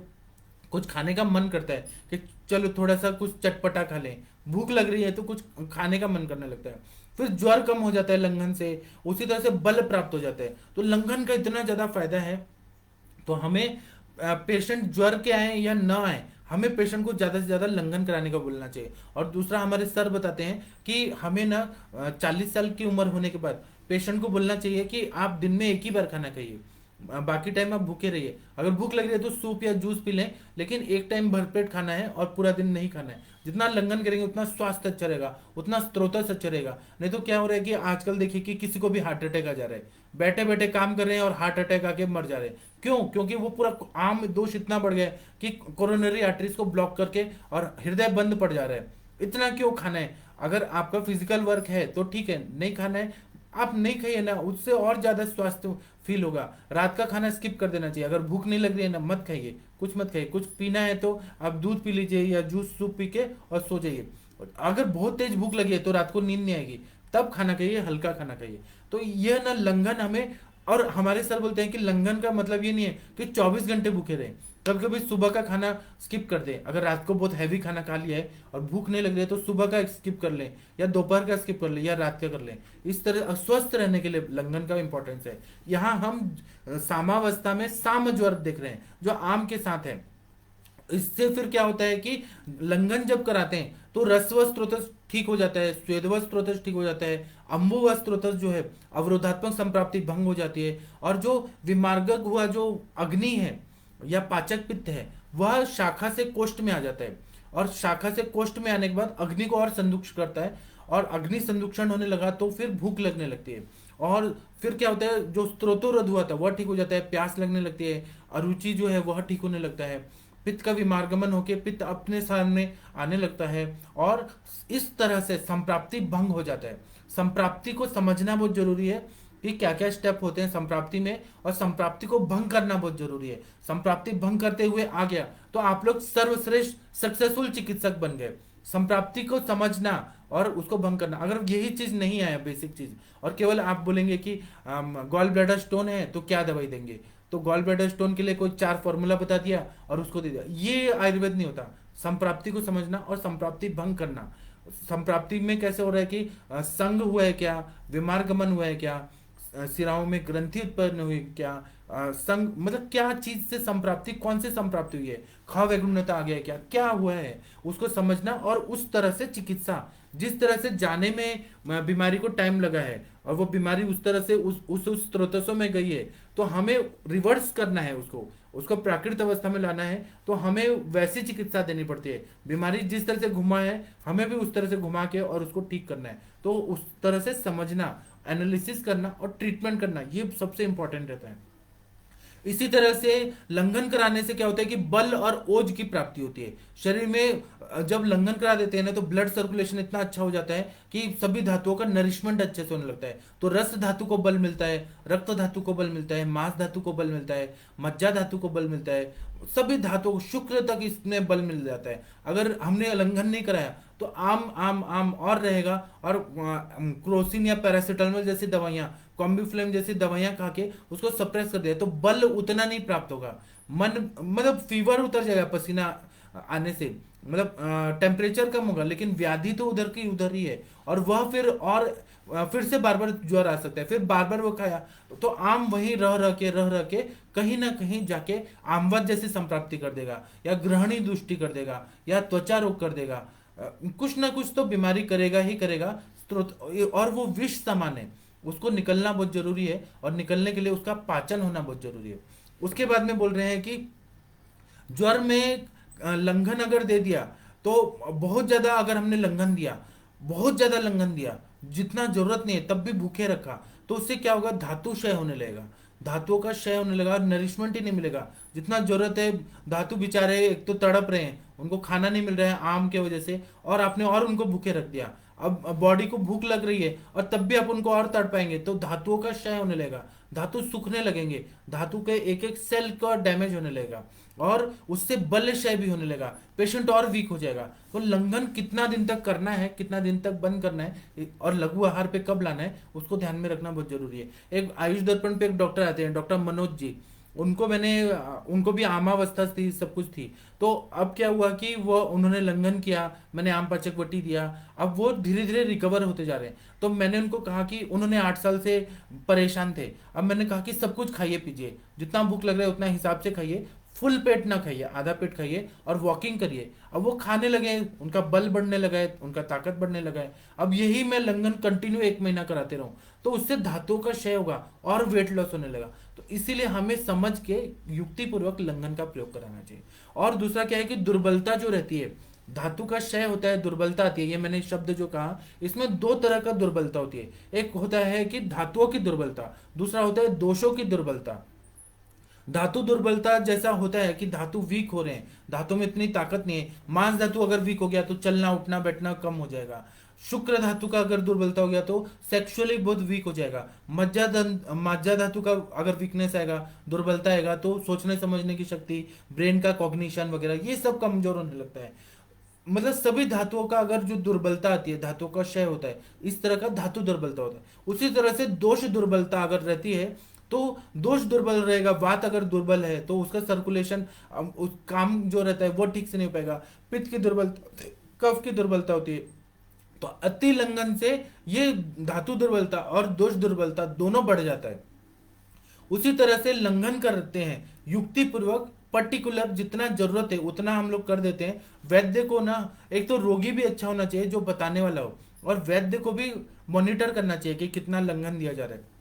Speaker 1: कुछ खाने का मन करता है कि चलो थोड़ा सा कुछ चटपटा खा लें, भूख लग रही है तो कुछ खाने का मन करने लगता है। फिर ज्वर कम हो जाता है लंघन से, उसी तरह से बल प्राप्त हो जाता है। तो लंघन का इतना ज्यादा फायदा है। तो हमें पेशेंट ज्वर के आए या ना आए, हमें पेशेंट को ज्यादा से ज्यादा लंघन कराने का बोलना चाहिए। और दूसरा, हमारे सर बताते हैं कि हमें ना 40 साल की उम्र होने के बाद पेशेंट को बोलना चाहिए कि आप दिन में एक ही बार खाना खाइए, बाकी टाइम आप भूखे रहिए। अगर भूख लग रही है तो सूप या जूस पी लें, लेकिन एक टाइम भरपेट खाना है और पूरा दिन नहीं खाना है। जितना लंघन करेंगे उतना स्वास्थ्य अच्छा रहेगा, उतना स्त्रोतस अच्छा रहेगा। नहीं तो क्या हो रहा है कि आजकल देखिए कि किसी को भी हार्ट अटैक आ जा रहा है, बैठे बैठे काम कर रहे हैं और हार्ट अटैक आके मर जा रहे हैं। क्यों? क्योंकि वो पूरा आम दोष इतना बढ़ गया है कि कोरोनरी आर्टरीज को ब्लॉक करके और हृदय बंद पड़ जा रहा है। इतना क्यों खाना है? अगर आपका फिजिकल वर्क है तो ठीक है, नहीं खाना है आप नहीं खाइए ना, उससे और ज्यादा स्वास्थ्य फील होगा। रात का खाना स्किप कर देना चाहिए, अगर भूख नहीं लग रही है ना मत खाइए, कुछ मत खाइए। कुछ पीना है तो आप दूध पी लीजिए या जूस सूप पी के और सो जाइए। अगर बहुत तेज भूख लगी है तो रात को नींद नहीं आएगी, तब खाना खाइए, हल्का खाना खाइए। तो यह ना लंघन हमें, और हमारे सर बोलते हैं कि लंघन का मतलब ये नहीं है कि 24 घंटे भूखे रहे। कभी कभी सुबह का खाना स्किप कर दें, अगर रात को बहुत हैवी खाना खा लिया है और भूख नहीं लग रही है तो सुबह का स्किप कर लें, या दोपहर का स्किप कर लें, या रात का कर लें। इस तरह स्वस्थ रहने के लिए लंघन का इंपॉर्टेंस है। यहाँ हम सामावस्था में साम ज्वर देख रहे हैं जो आम के साथ है। इससे फिर क्या होता है कि लंघन जब कराते हैं तो रस्व स्त्रोतस ठीक हो जाता है, स्वेदव स्त्रोतस ठीक हो जाता है, अम्बुव स्त्रोतस जो है अवरोधात्मक संप्राप्ति भंग हो जाती है, और जो विमार्गक हुआ जो अग्नि है या पाचक पित्त है वह शाखा से कोष्ठ में आ जाता है, और शाखा से कोष्ठ में आने के बाद अग्नि को और संदुष्ट करता है, और अग्नि संदुक्षण होने लगा तो फिर भूख लगने लगती है। और फिर क्या होता है, जो स्त्रोतोरध हुआ था वह ठीक हो जाता है, प्यास लगने लगती है, अरुचि जो है वह ठीक होने लगता है, पित्त का विमार्गमन होकर पित्त अपने सामने आने लगता है, और इस तरह से संप्राप्ति भंग हो जाता है। संप्राप्ति को समझना बहुत जरूरी है कि क्या क्या स्टेप होते हैं संप्राप्ति में, और संप्राप्ति को भंग करना बहुत जरूरी है। संप्राप्ति भंग करते हुए आ गया तो आप लोग सर्वश्रेष्ठ सक्सेसफुल चिकित्सक बन गए। संप्राप्ति को समझना और उसको भंग करना, अगर यही चीज नहीं आया बेसिक चीज, और केवल आप बोलेंगे कि गॉल ब्लैडर स्टोन है तो क्या दवाई देंगे, तो गॉल ब्लैडर स्टोन के लिए कोई 4 फॉर्मूला बता दिया और उसको दे दिया, ये आयुर्वेद नहीं होता। संप्राप्ति को समझना और संप्राप्ति भंग करना। संप्राप्ति में कैसे हो रहा है कि संग हुआ है क्या, विमार्गमन हुआ है क्या, सिराओं में ग्रंथि उत्पन्न हुई क्या, संग मतलब क्या चीज से संप्राप्ति, कौन से संप्राप्ति हुई है, खाव वैगुण्यता आ गया क्या हुआ है, उसको समझना। और उस तरह से चिकित्सा, जिस तरह से जाने में बीमारी को टाइम लगा है और वो बीमारी उस तरह से उस स्रोतसों में गई है, तो हमें रिवर्स करना है, उसको उसको प्राकृतिक अवस्था में लाना है, तो हमें वैसी चिकित्सा देनी पड़ती है। बीमारी जिस तरह से घुमा है हमें भी उस तरह से घुमा के और उसको ठीक करना है। तो उस तरह से समझना, एनालिसिस करना और ट्रीटमेंट करना, ये सबसे इंपॉर्टेंट रहता है। इसी तरह से लंघन कराने से क्या होता है कि बल और ओज की प्राप्ति होती है शरीर में। जब लंघन करा देते हैं ना तो ब्लड सर्कुलेशन इतना अच्छा हो जाता है कि सभी धातुओं का नरिशमेंट अच्छे से होने लगता है। तो रस धातु को बल मिलता है, रक्त धातु को बल मिलता है, मांस धातु को बल मिलता है, मज्जा धातु को बल मिलता है, सभी धातुओं शुक्र तक इसमें बल मिल जाता है। अगर हमने उल्लंघन नहीं कराया तो आम आम आम और रहेगा। और क्रोसिन या पैरासिटामोल जैसी दवाइयां, कॉम्बिफ्लेम जैसी दवाइयां खा के उसको सप्रेस कर दिया तो बल उतना नहीं प्राप्त होगा। मन मतलब फीवर उतर जाएगा पसीना आने से, मतलब टेम्परेचर कम होगा, लेकिन व्याधि तो उधर की उधर ही है। और वह फिर से बार बार ज्वर आ सकता है, फिर बार बार वो खाया तो आम वहीं रह रह के कहीं ना कहीं जाके आमवत जैसी संप्राप्ति कर देगा, या ग्रहणी दृष्टि कर देगा, या त्वचा रोग कर देगा। कुछ ना कुछ तो बीमारी करेगा ही करेगा। स्त्रोत और वो विष समान है, उसको निकलना बहुत जरूरी है, और निकलने के लिए उसका पाचन होना बहुत जरूरी है। उसके बाद में बोल रहे हैं कि ज्वर में लंघन अगर दे दिया तो बहुत ज्यादा, अगर हमने लंघन दिया, बहुत ज्यादा लंघन दिया, जितना जरूरत नहीं है तब भी भूखे रखा, तो उससे क्या होगा, धातु क्षय होने लगेगा, धातुओं का क्षय होने लगा, नरिशमेंट ही नहीं मिलेगा जितना जरूरत है। धातु बेचारे एक तो तड़प रहे हैं, उनको खाना नहीं मिल रहा है आम के वजह से, और आपने और उनको भूखे रख दिया। अब बॉडी को भूख लग रही है और तब भी आप उनको और तड़पाएंगे तो धातुओं का क्षय होने लगेगा, धातु सूखने लगेंगे, धातु के एक एक सेल का डैमेज होने लगेगा, और उससे बल क्षय भी होने लगा, पेशेंट और वीक हो जाएगा। तो लंघन कितना दिन तक करना है, कितना दिन तक बंद करना है, और लघु आहार पे कब लाना है, उसको ध्यान में रखना बहुत जरूरी है। एक आयुष दर्पण पे एक डॉक्टर आते हैं, डॉक्टर मनोज जी, उनको भी आमावस्था थी, सब कुछ थी। तो अब क्या हुआ कि वो उन्होंने लंघन किया, मैंने आम पाचक वटी दिया, अब वो धीरे धीरे रिकवर होते जा रहे हैं। तो मैंने उनको कहा कि उन्होंने 8 साल से परेशान थे, अब मैंने कहा कि सब कुछ खाइए पीजिए, जितना भूख लग रहा है उतना हिसाब से खाइए, फुल पेट ना खाइए, आधा पेट खाइए, और वॉकिंग करिए। अब वो खाने लगे, उनका बल बढ़ने लगा है, उनका ताकत बढ़ने लगा है। अब यही मैं लंघन कंटिन्यू 1 महीना कराते रहूं तो उससे धातुओं का क्षय होगा और वेट लॉस होने लगा। तो इसीलिए हमें समझ के युक्तिपूर्वक लंघन का प्रयोग कराना चाहिए। और दूसरा क्या है कि दुर्बलता जो रहती है, धातु का क्षय होता है, दुर्बलता आती है, ये मैंने शब्द जो कहा, इसमें 2 तरह का दुर्बलता होती है। एक होता है कि धातुओं की दुर्बलता, दूसरा होता है दोषों की दुर्बलता। धातु दुर्बलता जैसा होता है कि धातु वीक हो रहे हैं, धातु में इतनी ताकत नहीं है, मांस धातु अगर वीक हो गया तो चलना उठना बैठना कम हो जाएगा। शुक्र धातु का अगर दुर्बलता हो गया तो सेक्सुअली बहुत वीक हो जाएगा। मज्जा धातु का अगर वीकनेस आएगा, दुर्बलता आएगा, तो सोचने समझने की शक्ति, ब्रेन का कॉग्निशन वगैरह ये सब कमजोर होने लगता है। मतलब सभी धातुओं का अगर जो दुर्बलता आती है, धातुओं का क्षय होता है, इस तरह का धातु दुर्बलता होता है। उसी तरह से दोष दुर्बलता अगर रहती है तो दोष दुर्बल रहेगा। वात अगर दुर्बल है तो उसका सर्कुलेशन, उस काम जो रहता है वो ठीक से नहीं हो पाएगा। पित्त की दुर्बलता, कफ की दुर्बलता होती है। तो अति लंघन से ये धातु दुर्बलता और दोष दुर्बलता दोनों बढ़ जाता है। उसी तरह से लंघन करते हैं युक्ति पूर्वक, पर्टिकुलर जितना जरूरत है उतना हम लोग कर देते हैं। वैद्य को ना, एक तो रोगी भी अच्छा होना चाहिए जो बताने वाला हो, और वैद्य को भी मॉनिटर करना चाहिए कि कितना लंघन दिया जा रहा है।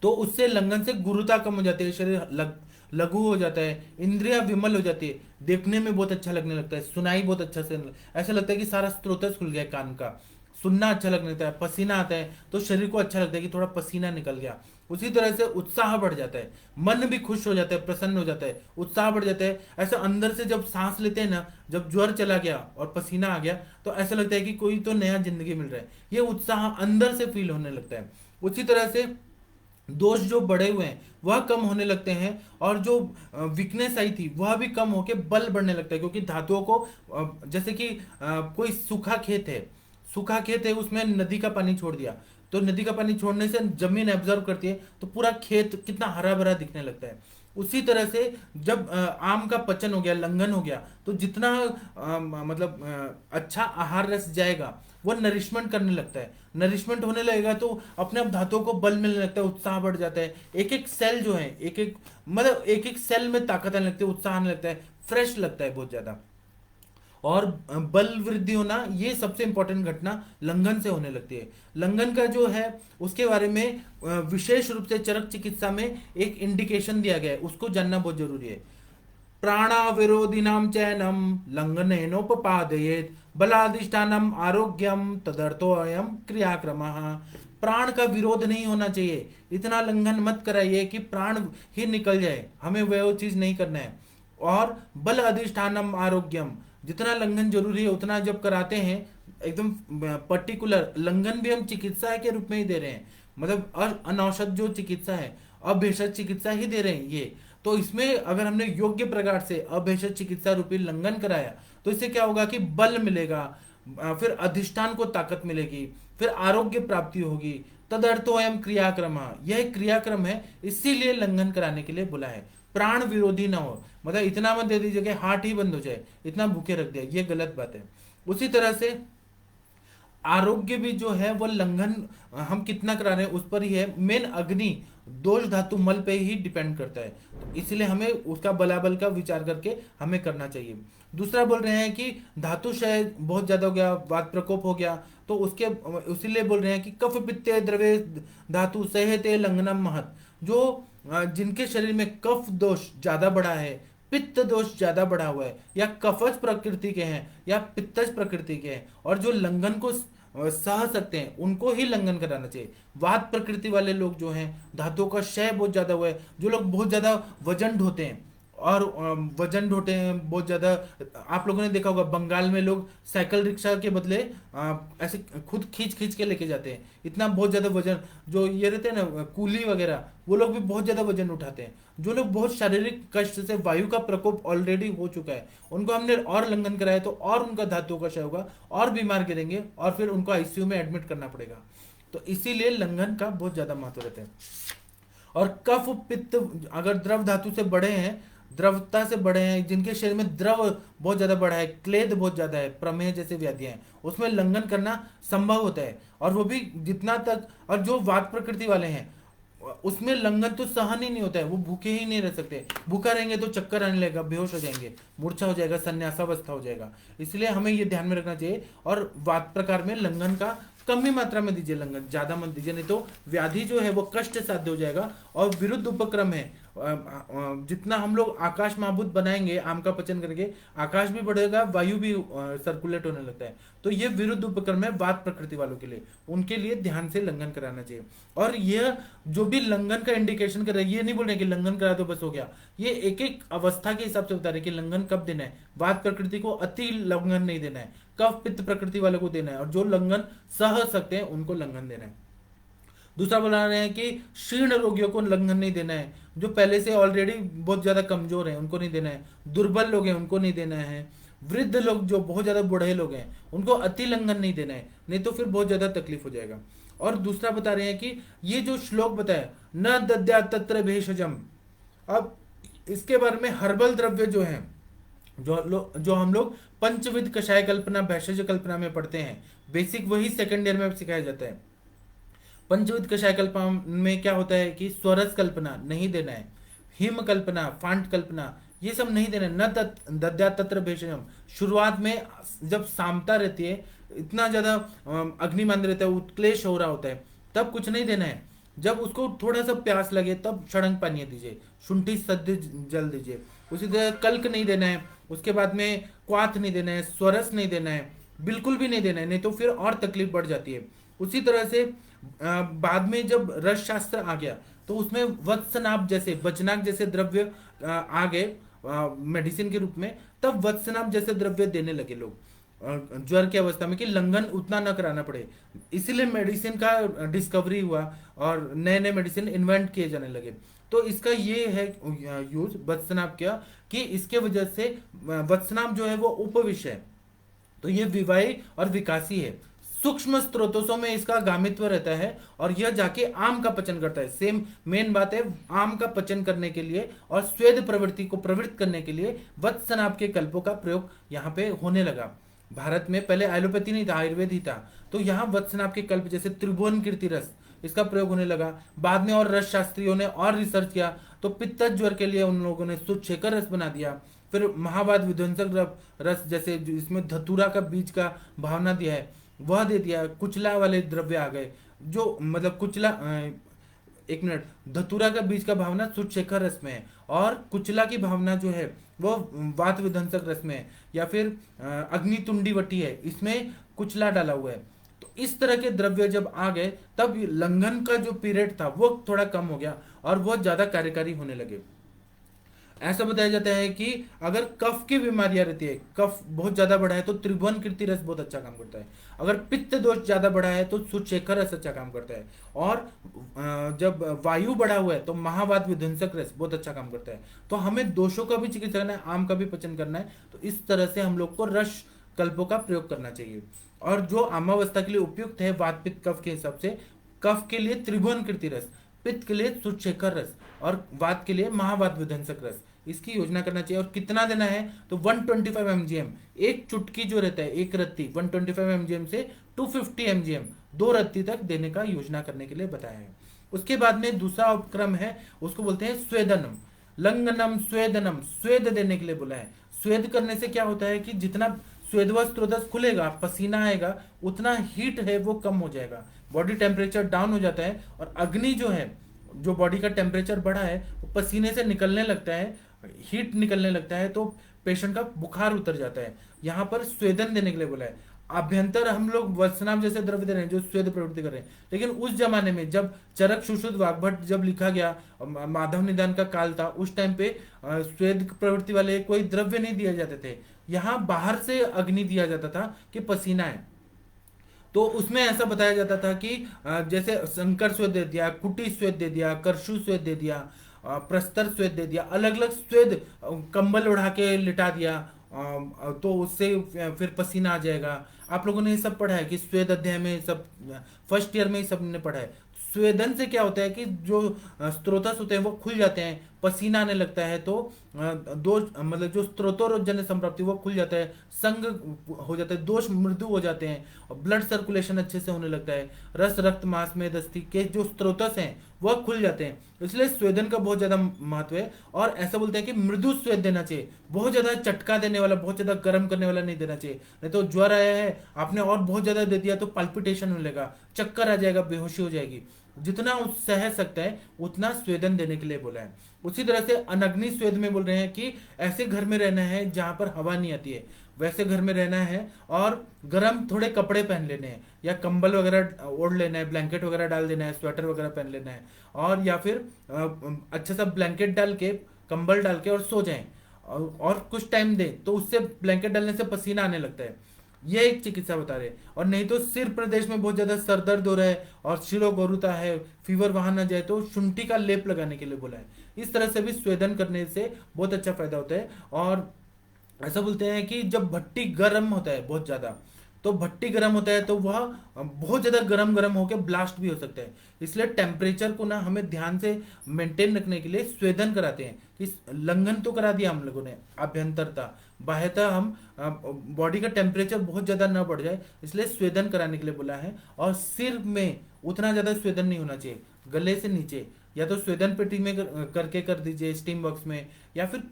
Speaker 1: तो उससे लंघन से गुरुता कम हो जाती है, शरीर लघु हो जाता है, इंद्रिया विमल हो जाती है, देखने में बहुत अच्छा लगने लगता है, सुनाई बहुत अच्छा से, ऐसा लगता है कि सारा स्रोतस खुल गया कान का, सुनना अच्छा लगने लगता है, पसीना आता है तो शरीर को अच्छा लगता है कि थोड़ा पसीना निकल गया। उसी तरह से उत्साह बढ़ जाता है, मन भी खुश हो जाता है, प्रसन्न हो जाता है, उत्साह बढ़ जाता है। ऐसा अंदर से जब सांस लेते हैं ना, जब ज्वर चला गया और पसीना आ गया तो ऐसा लगता है कि कोई तो नया जिंदगी मिल रहा है, ये उत्साह अंदर से फील होने लगता है। उसी तरह से दोष जो बढ़े हुए हैं वह कम होने लगते हैं, और जो वीकनेस आई थी वह भी कम होके बल बढ़ने लगता है। क्योंकि धातुओं को जैसे कि कोई सूखा खेत है, उसमें नदी का पानी छोड़ दिया, तो नदी का पानी छोड़ने से जमीन एब्जॉर्ब करती है तो पूरा खेत कितना हरा भरा दिखने लगता है। उसी तरह से जब आम का पचन हो गया, लंघन हो गया, तो जितना मतलब अच्छा आहार रस जाएगा वो नरिशमेंट करने लगता है, नरिशमेंट होने लगेगा तो अपने आप धातुओं को बल मिलने लगता है, उत्साह बढ़ जाता है। एक एक सेल जो है, एक एक सेल में ताकत आने लगती है, उत्साह आने लगता है, फ्रेश लगता है बहुत ज्यादा। और बल वृद्धि होना ये सबसे इंपॉर्टेंट घटना लंघन से होने लगती है। लंघन का जो है उसके बारे में विशेष रूप से चरक चिकित्सा में एक इंडिकेशन दिया गया है, उसको जानना बहुत जरूरी है। प्राणाविरोधिनां चैनम लंघनेनोपपादयेत् बलाधिष्ठानम आरोग्यम तदर्थोऽयं क्रियाक्रमः। प्राण का विरोध नहीं होना चाहिए, इतना लंघन मत कराइए कि प्राण ही निकल जाए, हमें वो चीज नहीं करना है। और बल अधिष्ठानम आरोग्यम, जितना लंघन जरूरी है उतना जब कराते हैं, एकदम पर्टिकुलर लंघन भी हम चिकित्सा के रूप में ही दे रहे हैं, मतलब अनौषध जो चिकित्सा है, अभेषज चिकित्सा ही दे रहे हैं ये। तो इसमें अगर हमने योग्य प्रकार से अभेषज चिकित्सा रूपी लंघन कराया तो इससे क्या होगा कि बल मिलेगा, फिर अधिष्ठान को ताकत मिलेगी, फिर आरोग्य प्राप्ति होगी। तदर्थो अयम क्रियाक्रम, यह क्रियाक्रम है, इसीलिए लंघन कराने के लिए बोला है। प्राण विरोधी ना हो, मतलब इतना मत दे दीजिए कि हार्ट ही बंद हो जाए, इतना भूखे रख दिया, ये गलत बात है। उसी तरह से आरोग्य भी जो है वो लंघन हम कितना करा रहे हैं उस पर ही है। मेन अग्नि दोष धातु मल पे ही डिपेंड करता है, तो इसलिए हमें उसका बलाबल का विचार करके हमें करना चाहिए। दूसरा बोल रहे हैं कि धातु क्षय बहुत ज्यादा हो गया, वात प्रकोप हो गया, तो उसके इसीलिए बोल रहे हैं कि कफ पित्ते द्रव्य धातु सहते लंघनम महत, जो जिनके शरीर में कफ दोष ज्यादा बढ़ा है, पित्त दोष ज्यादा बढ़ा हुआ है, या कफज प्रकृति के हैं या पित्तज प्रकृति के हैं, और जो लंघन को सह सकते हैं उनको ही लंघन कराना चाहिए। वात प्रकृति वाले लोग जो हैं, धातुओं का क्षय बहुत ज्यादा हुआ है, जो लोग बहुत ज्यादा वजन ढोते हैं और वजन ढोते हैं बहुत ज्यादा, आप लोगों ने देखा होगा बंगाल में लोग साइकिल रिक्शा के बदले ऐसे खुद खींच खींच के लेके जाते हैं, इतना बहुत ज्यादा वजन, जो ये रहते हैं ना कूली वगैरह, वो लोग भी बहुत ज्यादा वजन उठाते हैं। जो लोग बहुत शारीरिक कष्ट से, वायु का प्रकोप ऑलरेडी हो चुका है, उनको हमने और लंघन कराया तो और उनका धातुओं का क्षय होगा, और बीमार गिरेंगे और फिर उनको आईसीयू में एडमिट करना पड़ेगा। तो इसीलिए लंघन का बहुत ज्यादा महत्व रहता है। और कफ पित्त अगर द्रव धातु से बड़े हैं, द्रवता से बड़े हैं, जिनके शरीर में द्रव बहुत ज्यादा बढ़ा है, क्लेद बहुत ज्यादा है, प्रमेह जैसे व्याधियां हैं, उसमें लंघन करना संभव होता है। और वो भी जितना तक, और जो वात प्रकृति वाले हैं उसमें लंघन तो सहन ही नहीं होता है, वो भूखे ही नहीं रह सकते, भूखा रहेंगे तो चक्कर आने लगेगा, बेहोश हो जाएंगे, मूर्छा हो जाएगा, संन्यासावस्था हो जाएगा। इसलिए हमें ये ध्यान में रखना चाहिए। और वात प्रकार में लंघन का कम ही मात्रा में दीजिए, लंघन ज्यादा मत दीजिए, नहीं तो व्याधि जो है वो कष्ट साध्य हो जाएगा। और विरुद्ध उपक्रम है, जितना हम लोग आकाश महाभूत बनाएंगे आम का पचन करके, आकाश भी बढ़ेगा, वायु भी सर्कुलेट होने लगता है। तो ये विरुद्ध उपक्रम है वात प्रकृति वालों के लिए, उनके लिए ध्यान से लंघन कराना चाहिए। और यह जो भी लंघन का इंडिकेशन कर रहे हैं, ये नहीं बोल रहे कि लंघन करा तो बस हो गया, ये एक एक अवस्था के हिसाब से बता रहे कि लंघन कब देना है। वात प्रकृति को अति लंघन नहीं देना है, कफ पित्त प्रकृति वालों को देना है, और जो लंघन सह सकते हैं उनको लंघन देना है। दूसरा बता रहे हैं कि शीर्ण रोगियों को लंघन नहीं देना है, जो पहले से ऑलरेडी बहुत ज्यादा कमजोर हैं उनको नहीं देना है, दुर्बल लोग हैं उनको नहीं देना है, वृद्ध लोग जो बहुत ज्यादा बूढ़े लोग हैं उनको अति लंघन नहीं देना है, नहीं तो फिर बहुत ज्यादा तकलीफ हो जाएगा। और दूसरा बता रहे हैं कि ये जो श्लोक बताया न दद्या तत्र भेषजम, अब इसके बारे में हर्बल द्रव्य जो है, जो हम लोग पंचविध कषाय कल्पना भेषज कल्पना में पढ़ते हैं, बेसिक वही सेकंड ईयर में सिखाया जाता है। पंचविध कषाय कल्पना में क्या होता है कि स्वरस कल्पना नहीं देना है, हिम कल्पना, फांट कल्पना, ये सब नहीं देना है। न दद्या तत्र भेषजम, शुरुआत में जब सामता रहती है, इतना ज्यादा अग्निमान रहता है, उत्क्लेश हो रहा होता है, तब कुछ नहीं देना है। जब उसको थोड़ा सा प्यास लगे तब षडंग पानी दीजिए, शुंठी सद्य जल दीजिए। उसी तरह कल्क नहीं देना है, उसके बाद में क्वाथ नहीं देना है, स्वरस नहीं देना है, बिल्कुल भी नहीं देना है, नहीं तो फिर और तकलीफ बढ़ जाती है। उसी तरह से बाद में जब रस शास्त्र आ गया तो उसमें वत्सनाभ जैसे, वचनाक जैसे द्रव्य आ गए मेडिसिन के रूप में, तब वत्सनाभ जैसे द्रव्य देने लगे लोग ज्वर की अवस्था में, कि लंघन उतना न कराना पड़े। इसीलिए मेडिसिन का डिस्कवरी हुआ और नए नए मेडिसिन इन्वेंट किए जाने लगे। तो इसका ये है यूज वत्सनाभ क्या, कि इसके वजह से वत्सनाभ जो है वो उपविषय, तो ये विवाही और विकासी है, सूक्ष्म स्रोतों में इसका गामित्व रहता है और यह जाके आम का पचन करता है। सेम मेन बात है, आम का पचन करने के लिए और स्वेद प्रवृत्ति को प्रवृत्त करने के लिए वत्सनाभ के कल्पों का प्रयोग यहाँ पे होने लगा। भारत में पहले एलोपैथी नहीं था, आयुर्वेद ही था, तो यहाँ वत्सनाभ के कल्प जैसे त्रिभुवन कीर्ति रस, इसका प्रयोग होने लगा। बाद में और रस शास्त्रियों ने और रिसर्च किया तो पित्त ज्वर के लिए उन लोगों ने सुच्छेकर रस बना दिया। फिर महावाद विध्वंसक रस जैसे इसमें धतूरा का बीज का भावना दिया है वह दे दिया। कुचला वाले द्रव्य आ गए, जो मतलब कुचला, एक मिनट, धतूरा का बीज का भावना सुच्छेखर रस में है और कुचला की भावना जो है वो वात विध्वंसक रस में है, या फिर अग्नितुंडी वटी है, इसमें कुचला डाला हुआ है। तो इस तरह के द्रव्य जब आ गए तब लंघन का जो पीरियड था वो थोड़ा कम हो गया और बहुत ज्यादा कार्यकारी होने लगे। ऐसा बताया जाता है कि अगर कफ की बीमारियां रहती है, कफ बहुत ज्यादा बढ़ा है तो त्रिभुवन कीर्ति रस बहुत अच्छा काम करता है। अगर पित्त दोष ज्यादा बढ़ा है तो सुचेखर रस अच्छा काम करता है। और जब वायु बढ़ा हुआ है तो महावात विध्वंसक रस बहुत अच्छा काम करता है। तो हमें दोषों का भी चिकित्सा करना है, आम का भी पचन करना है। तो इस तरह से हम लोग को रस कल्पों का प्रयोग करना चाहिए। और जो आमावस्था के लिए उपयुक्त है वात पित्त कफ के हिसाब से, कफ के लिए त्रिभुवन कीर्ति रस, पित्त के लिए सुचेखर रस और वात के लिए महावात विध्वंसक रस, इसकी योजना करना चाहिए। और कितना देना है तो 125 mgm, एक चुटकी जो रहता है एक रत्ती 125 mgm से 250 mgm, 2 रत्ती तक देने का योजना करने के लिए बताया है। उसके बाद में दूसरा उपक्रम है, उसको बोलते हैं स्वेदनम, लंगनम स्वेदनम, स्वेद देने के लिए बोला है। स्वेद करने से क्या होता है कि जितना स्वेदवा स्रोतस खुलेगा, पसीना आएगा, उतना हीट है वो कम हो जाएगा, बॉडी टेम्परेचर डाउन हो जाता है। और अग्नि जो है, जो बॉडी का टेम्परेचर बढ़ा है वो पसीने से निकलने लगता है, हीट निकलने लगता है, तो पेशेंट का बुखार उतर जाता है। यहाँ पर स्वेदन देने के लिए बोला है। अभ्यंतर हम लोग वत्सनाम जैसे द्रव्य दे रहे हैं जो स्वेद प्रवृत्ति कर रहे हैं, लेकिन उस जमाने में जब चरक सुश्रुत वाग्भट जब लिखा गया, माधव निदान का काल था, उस टाइम पे स्वेद प्रवृत्ति वाले कोई द्रव्य नहीं दिए जाते थे। यहाँ बाहर से अग्नि दिया जाता था कि पसीना है। तो उसमें ऐसा बताया जाता था कि जैसे शंकर स्वेद दे दिया, कुटी स्वेद दे दिया, करशु स्वेद दे दिया, प्रस्तर स्वेद दे दिया, अलग अलग स्वेद, कंबल उड़ा के लिटा दिया, तो उससे फिर पसीना आ जाएगा। आप लोगों ने ये सब पढ़ा है कि स्वेद अध्याय में, सब फर्स्ट ईयर में ही सब ने पढ़ा है। स्वेदन से क्या होता है कि जो स्त्रोतस होते हैं वो खुल जाते हैं, पसीना आने लगता है, तो दोष मतलब जो स्त्रोतोजन्य संप्राप्ति वो खुल जाता है, संग हो जाता है, दोष मृदु हो जाते हैं और ब्लड सर्कुलेशन अच्छे से होने लगता है, रस रक्त मांस में दस्ती के जो स्त्रोतस हैं वह खुल जाते हैं। इसलिए स्वेदन का बहुत ज्यादा महत्व है। और ऐसा बोलते हैं कि मृदु स्वेद देना चाहिए, बहुत ज्यादा चटका देने वाला, बहुत ज्यादा गर्म करने वाला नहीं देना चाहिए। नहीं तो ज्वर आया है आपने और बहुत ज्यादा दे दिया तो पाल्पिटेशन मिलेगा, चक्कर आ जाएगा, बेहोशी हो जाएगी। जितना सह सकता है उतना स्वेदन देने के लिए बोला है। उसी तरह से अनग्नि स्वेद में बोल रहे हैं कि ऐसे घर में रहना है जहां पर हवा नहीं आती है, वैसे घर में रहना है और गर्म थोड़े कपड़े पहन लेने हैं, या कंबल वगैरह ओढ़ लेना है, ब्लैंकेट वगैरह डाल देना है, स्वेटर वगैरह पहन लेना है, और या फिर अच्छा सा ब्लैंकेट डाल के, कंबल डाल के और सो जाएं। और कुछ टाइम दें तो उससे ब्लैंकेट डालने से पसीना आने लगता है। ये एक चिकित्सा बता रहे। और नहीं तो सिर प्रदेश में बहुत ज्यादा सर दर्द हो रहा है और शिरो गोरुता है, फीवर वहां ना जाए तो शुंठी का लेप लगाने के लिए बोला है। इस तरह से भी स्वेदन करने से बहुत अच्छा फायदा होता है। और ऐसा बोलते हैं कि जब भट्टी गर्म होता है बहुत ज्यादा, तो भट्टी गर्म होता है तो वह बहुत ज्यादा गर्म गर्म होकर ब्लास्ट भी हो सकता है। इसलिए टेम्परेचर को ना हमें ध्यान से मेंटेन रखने के लिए स्वेदन कराते हैं। कि लंघन तो करा दिया हम लोगों ने, अभ्यंतरता, बाह्यता, हम बॉडी का टेम्परेचर बहुत ज्यादा ना बढ़ जाए, इसलिए स्वेदन कराने के लिए बोला है। और सिर में उतना ज्यादा स्वेदन नहीं होना चाहिए, गले से नीचे, या तो स्वेदन पेटी में करके कर दीजिए, स्टीम बॉक्स में, या फिर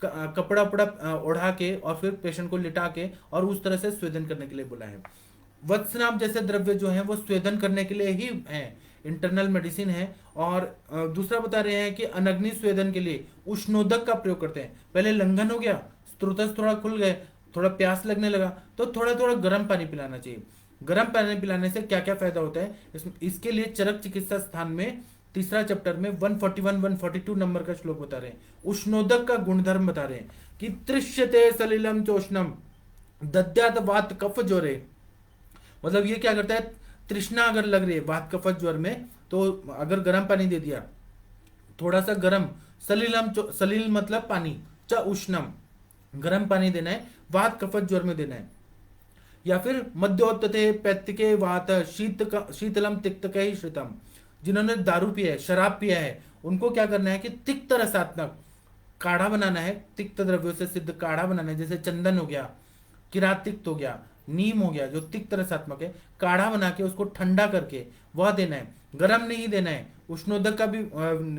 Speaker 1: कपड़ा वपड़ा ओढ़ा के और फिर पेशेंट को लिटा के और उस तरह से स्वेदन करने के लिए बोला है। वत्सनाभ जैसे द्रव्य जो हैं वो स्वेदन करने के लिए ही हैं, इंटरनल मेडिसिन है। और दूसरा बता रहे हैं कि अनग्नि स्वेदन के लिए उष्णोदक का प्रयोग करते हैं। पहले लंघन हो गया, स्त्रोतस थोड़ा खुल गए, थोड़ा प्यास लगने लगा, तो थोड़ा थोड़ा गर्म पानी पिलाना चाहिए। गर्म पानी पिलाने से क्या क्या फायदा होता है, इसके लिए चरक चिकित्सा स्थान में तीसरा चैप्टर में 141-142 नंबर का श्लोक बता रहे हैं। उष्णोदक का गुणधर्म बता रहे हैं कि तृष्यते सलिलम चोष्णम दद्यात वात कफ ज्वरे। मतलब ये क्या करता है, तृष्णा अगर लग रही है वात कफ ज्वर में, तो अगर गर्म पानी दे दिया, थोड़ा सा गर्म, सलिलम, सलिल मतलब पानी, च उष्णम, गर्म पानी देना है, वात कफ ज्वर में देना है। या फिर मध्योत्तते पैत्तिके वात शीतलम तिक्तके श्रितम, जिन्होंने दारू पिया है, शराब पिया है, उनको क्या करना है कि तिक्त रसात्मक काढ़ा बनाना है, तिक्त द्रव्यों से सिद्ध काढ़ा बनाना है, जैसे चंदन हो गया, किरात तिक्त हो गया, नीम हो गया, जो तिक्त रसात्मक है, काढ़ा बना के उसको ठंडा करके वह देना है, गर्म नहीं देना है। उष्णोदक का भी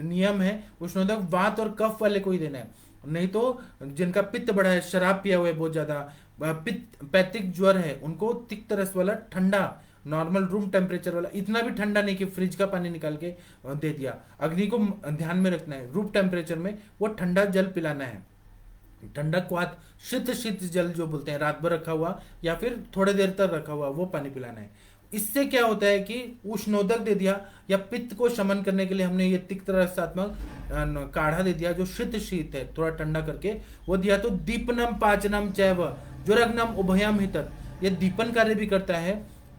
Speaker 1: नियम है, उष्णोदक वात और कफ वाले को ही देना है। नहीं तो जिनका पित्त बढ़ा है, शराब पिया हुआ है बहुत ज्यादा, पित्त पैतिक ज्वर है, उनको तिक्त रस वाला ठंडा, नॉर्मल रूम टेम्परेचर वाला, इतना भी ठंडा नहीं कि फ्रिज का पानी निकाल के दे दिया। अग्नि को ध्यान में रखना है, रूम टेम्परेचर में वो ठंडा जल पिलाना है। ठंडा क्वात, शीत शीत जल जो बोलते हैं, रात भर रखा हुआ या फिर थोड़े देर तक रखा हुआ, वो पानी पिलाना है। इससे क्या होता है कि उष्णोदक दे दिया, या पित्त को शमन करने के लिए हमने ये तिक्त रसात्मक काढ़ा दे दिया जो शीत शीत है, थोड़ा ठंडा करके वो दिया। तो दीपनम पाचनम चैव ज्वरग्नम उभयम हितत, ये दीपन कार्य भी करता है,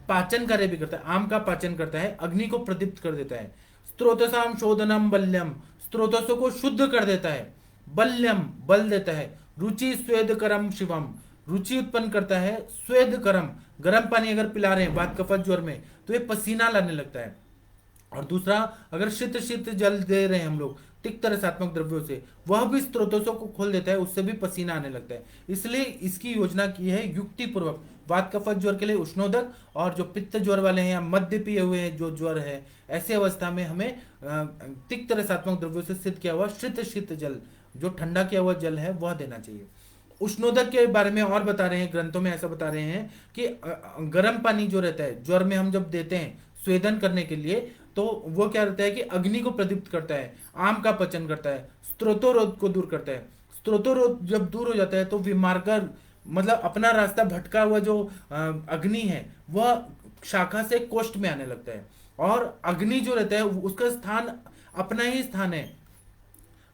Speaker 1: पाचन कार्य भी करता है, आम का पाचन करता है, अग्नि को प्रदीप्त कर देता है। स्त्रोतसाम शोधनम बल्यम, स्त्रोतसों को शुद्ध कर देता है, बल्यम बल देता है, रुचि स्वेद करम शिवम, रुचि उत्पन्न करता है, स्वेद करम गर्म पानी अगर पिला रहे हैं बात कफत ज्वर में तो ये पसीना लाने लगता है। और दूसरा, अगर शीत शीत जल दे रहे हैं हम लोग तिक्त रसात्मक द्रव्यों से, वह भी स्त्रोतों को खोल देता है, उससे भी पसीना आने लगता है। इसलिए इसकी योजना की है युक्ति पूर्वक वात कफत ज्वर के लिए उष्णोदक, और जो पित्त ज्वर वाले हैं या मध्य पिए हुए हैं जो ज्वर है, ऐसे अवस्था में हमें तिक्त रसात्मक द्रव्यों से सिद्ध किया हुआ शीत शीत जल, जो ठंडा किया हुआ जल है, वह देना चाहिए। उष्णोदक के बारे में और बता रहे हैं, ग्रंथों में ऐसा बता रहे हैं कि गर्म पानी जो रहता है ज्वर में हम जब देते हैं स्वेदन करने के लिए, तो वो क्या रहता है कि अग्नि को प्रदीप्त करता है, आम का पचन करता है, स्त्रोतोरोध को दूर करता है। स्त्रोतोरोध जब दूर हो जाता है तो विमार्गर, मतलब अपना रास्ता भटका हुआ जो अग्नि है वह शाखा से कोष्ठ में आने लगता है, और अग्नि जो रहता है उसका स्थान अपना ही स्थान है।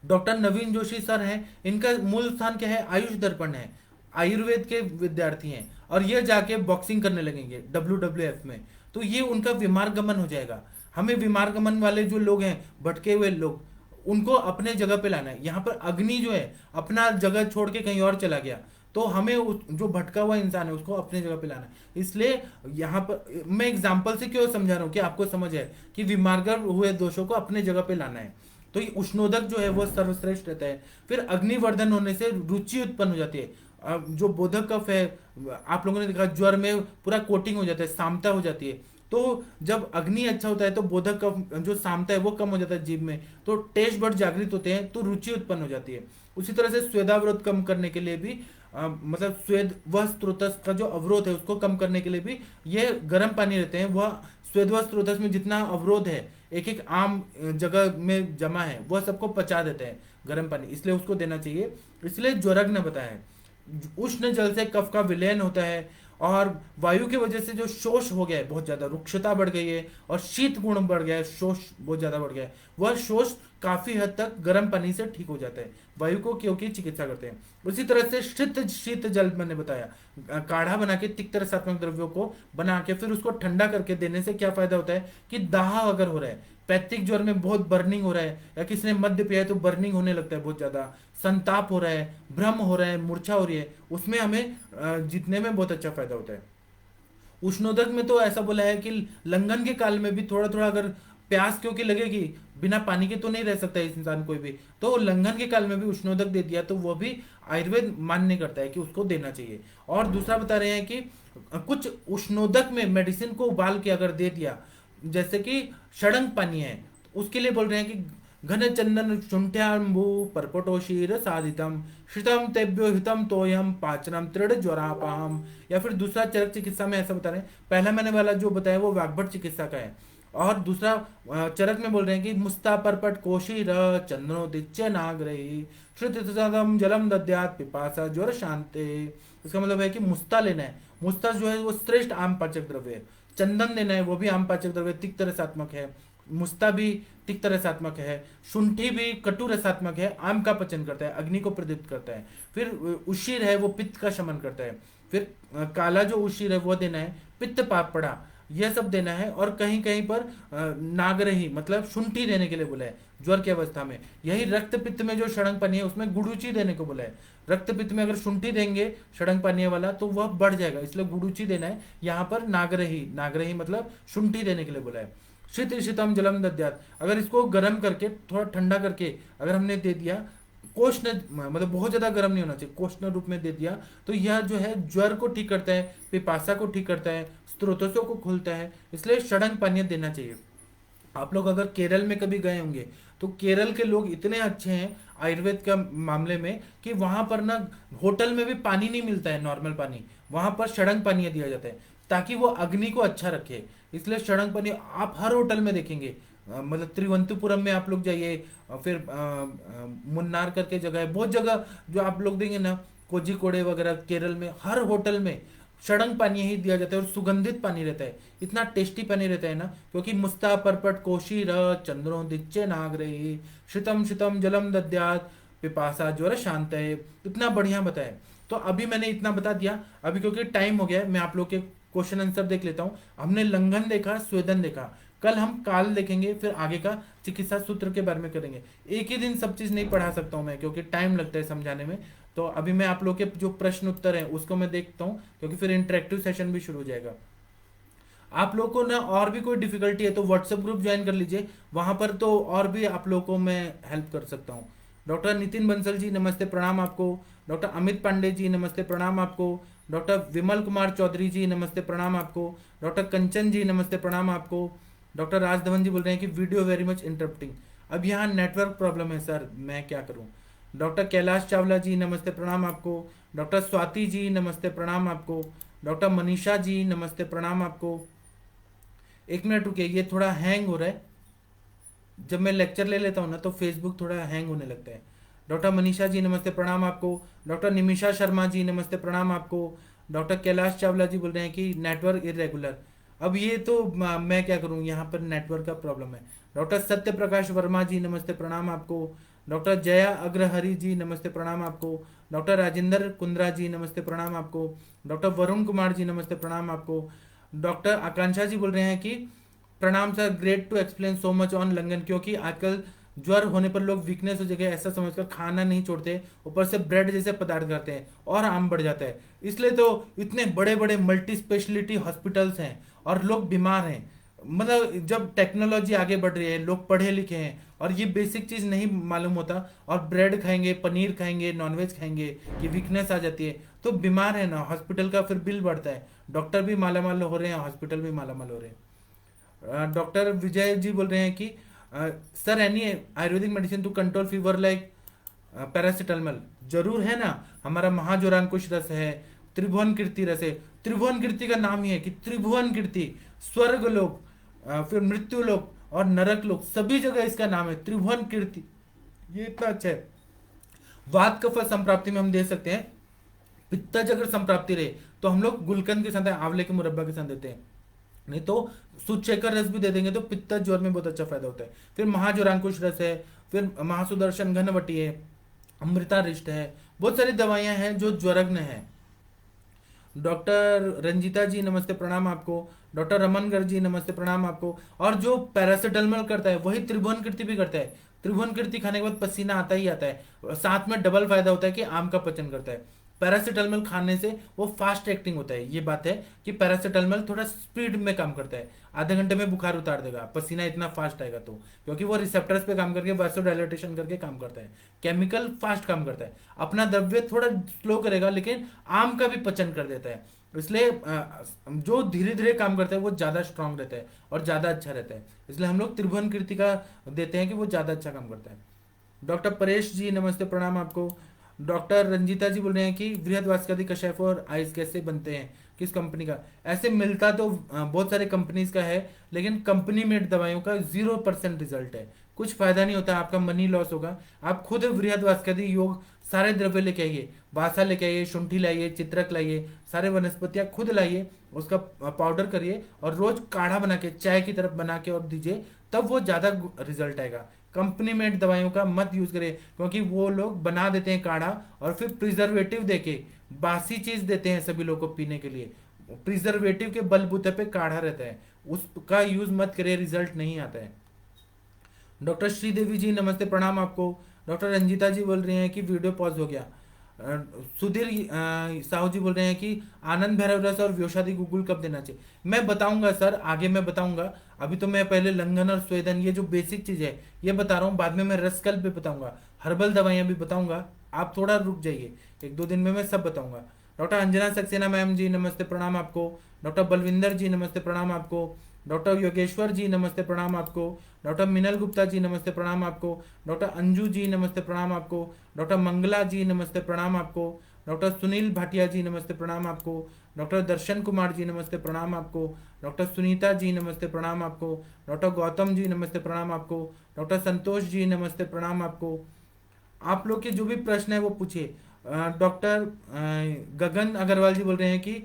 Speaker 1: डॉक्टर नवीन जोशी सर हैं, इनका मूल स्थान क्या है, आयुष दर्पण है, आयुर्वेद के विद्यार्थी हैं, और ये जाके बॉक्सिंग करने लगेंगे WWF में, तो ये उनका विमार्गमन हो जाएगा। हमें विमार्गमन वाले जो लोग हैं, भटके हुए लोग, उनको अपने जगह पे लाना है। यहाँ पर अग्नि जो है अपना जगह छोड़ के कहीं और चला गया, तो हमें जो भटका हुआ इंसान है उसको अपने जगह पे लाना है। इसलिए यहाँ पर मैं एग्जाम्पल से क्यों समझा रहा हूँ कि आपको समझ है कि विमार्गन हुए दोषों को अपने जगह पे लाना है। तो ये उष्णोदक जो है वो सर्वश्रेष्ठ रहता है। फिर अग्निवर्धन होने से रुचि उत्पन्न हो जाती है। जो बोधक कफ है, आप लोगों ने देखा ज्वर में पूरा कोटिंग हो जाता है, सामता हो जाती है। तो जब अग्नि अच्छा होता है तो बोधक कफ जो सामता है वो कम हो जाता है जीभ में, तो टेस्ट बड जागृत होते हैं, तो रुचि उत्पन्न हो जाती है। उसी तरह से स्वेदावरोध कम करने के लिए भी मतलब स्वेद वह स्त्रोतस का जो अवरोध है उसको कम करने के लिए भी ये गर्म पानी रहते हैं, वह स्वेद व स्त्रोतस में जितना अवरोध है एक एक आम जगह में जमा है वह सबको पचा देते हैं गर्म पानी, इसलिए उसको देना चाहिए। इसलिए ज्वरग्न बताया है। उष्ण जल से कफ का विलयन होता है, और वायु की वजह से जो शोष हो गया है बहुत ज्यादा, रुक्षता बढ़ गई है और शीत गुण बढ़ गया है, शोष बहुत ज्यादा बढ़ गया है, वह शोष काफी हद तक गर्म पानी से ठीक हो जाता है वायु को, क्योंकि चिकित्सा करते हैं। उसी तरह से शीत शीत जल मैंने बताया, काढ़ा बना के तिक्त रसात्मक द्रव्यों को बना के फिर उसको ठंडा करके देने से क्या फायदा होता है कि दाह अगर हो रहा है, पैथिक ज्वर में बहुत बर्निंग हो रहा है, या किसी ने मद्य पिया है तो बर्निंग होने लगता है बहुत ज्यादा, संताप हो रहा है, भ्रम हो रहा है, मूर्छा हो रही है, उसमें हमें जीतने में बहुत अच्छा फायदा होता है। उष्णोदक में तो ऐसा बोला है कि लंघन के काल में भी थोड़ा थोड़ा अगर प्यास क्योंकि लगेगी, बिना पानी के तो नहीं रह सकता इस इंसान कोई भी, तो लंघन के काल में भी उष्णोदक दे दिया तो वो भी आयुर्वेद मान्य करता है कि उसको देना चाहिए। और दूसरा बता रहे हैं कि कुछ उष्णोदक में मेडिसिन को उबाल के अगर दे दिया, जैसे कि षडंग पानी है, उसके लिए बोल रहे हैं कि घन चंदन शुंठ्याम्बु परपटोशीर साधितम श्रितम तेभ्यो हितम तोयम पाचनम तृण ज्वरापहम। या फिर दूसरा चरक चिकित्सा में ऐसा बता रहे हैं, पहला मैंने वाला जो बताया वो वाग्भट चिकित्सा का है, और दूसरा चरक में बोल रहे हैं कि मुस्ता परपट कोशीर चंद्रोदिच्य नागरही श्रुतितम जलम दद्यात पिपासा ज्वर शांते। इसका मतलब है कि मुस्ता लेना है, मुस्ता जो है वो श्रेष्ठ आम पाचक द्रव्य है, चंदन देना है वो भी आम पाचक द्रव्य तिक्त रसात्मक है, मुस्ता भी तिक्त रसात्मक है, शुंठी भी कटु रसात्मक है, आम का पचन करता है, अग्नि को प्रदीप्त करता है। फिर उशीर है वो पित्त का शमन करता है। फिर काला जो उशीर है वो देना है, पित्त पापड़ा यह सब देना है। और कहीं कहीं पर नागरही मतलब शुंठी देने के लिए बोला है ज्वर की अवस्था में। यही रक्त पित्त में जो षडंग पानी है उसमें गुड़ुची देने को बोला है। रक्त पित्त में अगर शुंठी देंगे षडंग पानी वाला तो वह बढ़ जाएगा, इसलिए गुड़ुची देना है। यहाँ पर नागरही, नागरही मतलब शुंठी देने के लिए बोला है। शीत शीतम जलम दद्यात, अगर इसको गर्म करके थोड़ा ठंडा करके अगर हमने दे दिया, कोष्ण मतलब बहुत ज्यादा गर्म नहीं होना चाहिए, कोष्ण रूप में दे दिया, तो यह जो है ज्वर को ठीक करता है, पिपासा को ठीक करता है, स्त्रोतों को खोलता है, इसलिए षडंग पानी देना चाहिए। आप लोग अगर केरल में कभी गए होंगे तो केरल के लोग इतने अच्छे हैं आयुर्वेद का मामले में कि वहां पर ना होटल में भी पानी नहीं मिलता है नॉर्मल पानी, वहां पर षडंग पानी दिया जाता है ताकि वो अग्नि को अच्छा रखे। इसलिए षडंग पानी आप हर होटल में देखेंगे, मतलब त्रिवंतपुरम में आप लोग जाइए, फिर मुन्नार करके जगह है, बहुत जगह जो आप लोग देंगे ना, कोझिकोडे वगैरह केरल में हर होटल में सड़ंग पानी ही दिया जाता है और सुगंधित पानी रहता है, इतना टेस्टी पानी रहता है ना, क्योंकि मुस्ता परपट कोशी र चंद्रो दिच्चे नागरे शीतम शीतम जलम दद्यात पिपासा ज्वर शांत है, इतना बढ़िया बताया। तो अभी मैंने इतना बता दिया। अभी क्योंकि टाइम हो गया है, मैं आप लोग के क्वेश्चन आंसर देख लेता हूँ। हमने लंघन देखा, स्वेदन देखा, कल हम काल देखेंगे, फिर आगे का चिकित्सा सूत्र के बारे में करेंगे। एक ही दिन सब चीज नहीं पढ़ा सकता हूँ मैं, क्योंकि टाइम लगता है समझाने में। तो अभी मैं आप लोग के जो प्रश्न उत्तर हैं उसको मैं देखता हूँ, क्योंकि फिर इंटरेक्टिव सेशन भी शुरू हो जाएगा। आप लोग को ना और भी कोई डिफिकल्टी है तो व्हाट्सएप ग्रुप ज्वाइन कर लीजिए, वहां पर तो और भी आप लोग को मैं हेल्प कर सकता हूँ। डॉक्टर नितिन बंसल जी नमस्ते प्रणाम आपको। डॉक्टर अमित पांडे जी नमस्ते प्रणाम आपको। डॉक्टर विमल कुमार चौधरी जी नमस्ते प्रणाम आपको। डॉक्टर कंचन जी नमस्ते प्रणाम आपको। डॉक्टर राजधवन जी बोल रहे हैं कि वीडियो वेरी मच इंटरप्टिंग। अब यहाँ नेटवर्क प्रॉब्लम है सर, मैं क्या करूँ। डॉक्टर कैलाश चावला जी नमस्ते प्रणाम आपको। डॉक्टर स्वाति जी नमस्ते प्रणाम आपको। डॉक्टर मनीषा जी नमस्ते प्रणाम आपको। एक मिनट रुकिए, ये थोड़ा हैंग हो रहा है। जब मैं लेक्चर ले लेता हूँ ना तो फेसबुक थोड़ा हैंग होने लगता है। डॉक्टर मनीषा जी नमस्ते प्रणाम आपको। डॉक्टर निमिषा शर्मा जी नमस्ते प्रणाम आपको। डॉक्टर कैलाश चावला जी बोल रहे हैं कि नेटवर्क इरेगुलर। अब ये तो मैं क्या करूँ, यहाँ पर नेटवर्क का प्रॉब्लम है। डॉक्टर सत्य प्रकाश वर्मा जी नमस्ते प्रणाम आपको। डॉक्टर जया अग्रहरि जी नमस्ते प्रणाम आपको। डॉक्टर राजेंद्र कुंद्रा जी नमस्ते प्रणाम आपको। डॉक्टर वरुण कुमार जी नमस्ते प्रणाम आपको। डॉक्टर आकांक्षा जी बोल रहे हैं कि प्रणाम sir, great to explain so much on लंगन, क्योंकि आजकल ज्वर होने पर लोग वीकनेस हो जगह ऐसा समझकर खाना नहीं छोड़ते, ऊपर से ब्रेड जैसे पदार्थ खाते हैं और आम बढ़ जाता है। इसलिए तो इतने बड़े बड़े मल्टी स्पेशलिटी हॉस्पिटल्स हैं और लोग बीमार हैं। मतलब जब टेक्नोलॉजी आगे बढ़ रही है, लोग पढ़े लिखे हैं और ये बेसिक चीज नहीं मालूम होता, और ब्रेड खाएंगे, पनीर खाएंगे, नॉनवेज खाएंगे कि वीकनेस आ जाती है, तो बीमार है ना, हॉस्पिटल का फिर बिल बढ़ता है। डॉक्टर भी मालामाल हो रहे हैं, हॉस्पिटल भी मालामाल हो रहे हैं। डॉक्टर विजय जी बोल रहे हैं कि sir any ayurvedic medicine to control fever like paracetamol. जरूर है ना, हमारा महाजोरांकुश रस है, त्रिभुवन कीर्ति रस है। त्रिभुवन कीर्ति का नाम ही है कि त्रिभुवन कीर्ति, स्वर्ग लोक, फिर मृत्यु लोक और नरक लोक, सभी जगह इसका नाम है त्रिभुवन कीर्ति। ये इतना अच्छा है। वात कफ संप्राप्ति में हम दे सकते हैं। पित्तज अगर संप्राप्ति रहे तो हम लोग गुलकंद के साथ, आंवले के मुरब्बा के साथ देते हैं, नहीं तो सुचेकर रस भी दे देंगे तो पित्त ज्वर में बहुत अच्छा फायदा होता है। फिर महाज्वरांकुश रस है, फिर महासुदर्शन घनवटी है, अमृता रिष्ट है, बहुत सारी दवाइयां हैं जो ज्वरग्न है। डॉक्टर रंजीता जी नमस्ते प्रणाम आपको। डॉक्टर रमन गर्ग जी नमस्ते प्रणाम आपको। और जो पैरासिटामोल करता है वही त्रिभुवन कीर्ति भी करता है। त्रिभुवन कीर्ति खाने के बाद पसीना आता ही आता है, साथ में डबल फायदा होता है कि आम का पचन करता है। पैरासिटामोल खाने से वो फास्ट एक्टिंग होता है। ये बात है कि पैरासिटामोल थोड़ा स्पीड में काम करता है, आधे घंटे में बुखार उतार देगा, पसीना इतना फास्ट आएगा तो, क्योंकि वो रिसेप्टर्स पे काम करके वासोडाइलेटेशन करके काम करता है। केमिकल फास्ट काम करता है, अपना द्रव्य थोड़ा स्लो करेगा लेकिन आम का भी पचन कर देता है। इसलिए जो धीरे धीरे काम करता है वो ज्यादा स्ट्रांग रहता है और ज्यादा अच्छा रहता है। इसलिए हम लोग त्रिभुवन कीर्ति का देते हैं कि वो ज्यादा अच्छा काम करता है। डॉक्टर परेश जी नमस्ते प्रणाम आपको। डॉक्टर रंजीता जी बोल रहे हैं कि बृहदवास्कदी कषाय फॉर आइस कैसे बनते हैं, किस कंपनी का। ऐसे मिलता तो बहुत सारे कंपनीज का है, लेकिन कंपनी मेड दवाइयों का 0% रिजल्ट है, कुछ फायदा नहीं होता, आपका मनी लॉस होगा। आप खुद बृहदवास्कदी योग सारे द्रव्य लेके आइए, बासा लेके आइए, शुंठी लाइए, चित्रक लाइए, सारे वनस्पतियां खुद लाइए, उसका पाउडर करिए और रोज काढ़ा बना के चाय की तरफ बना के और दीजिए, तब वो ज्यादा रिजल्ट आएगा। कंपनी मेड दवाइयों का मत यूज करें, क्योंकि वो लोग बना देते हैं काढ़ा और फिर प्रिजर्वेटिव देके बासी चीज देते हैं सभी लोगों को पीने के लिए। प्रिजर्वेटिव के बलबूते पे काढ़ा रहता है, उसका यूज मत करें, रिजल्ट नहीं आता है। डॉक्टर श्रीदेवी जी नमस्ते प्रणाम आपको। डॉक्टर रंजीता जी बोल रहे हैं कि वीडियो पॉज हो गया। सुधीर साहू जी बोल रहे हैं कि आनंद भैरव रस और व्योषादि गुगुल कब देना चाहिए। मैं बताऊंगा सर, आगे मैं बताऊंगा। अभी तो मैं पहले लंघन और स्वेदन, ये जो बेसिक चीज है ये बता रहा हूँ, बाद में मैं रसकल भी बताऊंगा, हर्बल दवाइयां भी बताऊंगा। आप थोड़ा रुक जाइए, 1-2 दिन में मैं सब बताऊंगा। डॉक्टर अंजना सक्सेना मैम जी नमस्ते प्रणाम आपको। डॉक्टर बलविंदर जी नमस्ते प्रणाम आपको। डॉक्टर योगेश्वर जी नमस्ते प्रणाम आपको। डॉक्टर मिनल गुप्ता जी नमस्ते प्रणाम आपको। डॉक्टर अंजू जी नमस्ते प्रणाम आपको। डॉक्टर मंगला जी नमस्ते प्रणाम आपको। डॉक्टर सुनील भाटिया जी नमस्ते प्रणाम आपको। डॉक्टर दर्शन कुमार जी नमस्ते प्रणाम आपको। डॉक्टर सुनीता जी नमस्ते प्रणाम आपको। डॉक्टर गौतम जी नमस्ते प्रणाम आपको। डॉक्टर संतोष जी नमस्ते प्रणाम आपको। आप लोग के जो भी प्रश्न है वो पूछिए। डॉक्टर गगन अग्रवाल जी बोल रहे हैं कि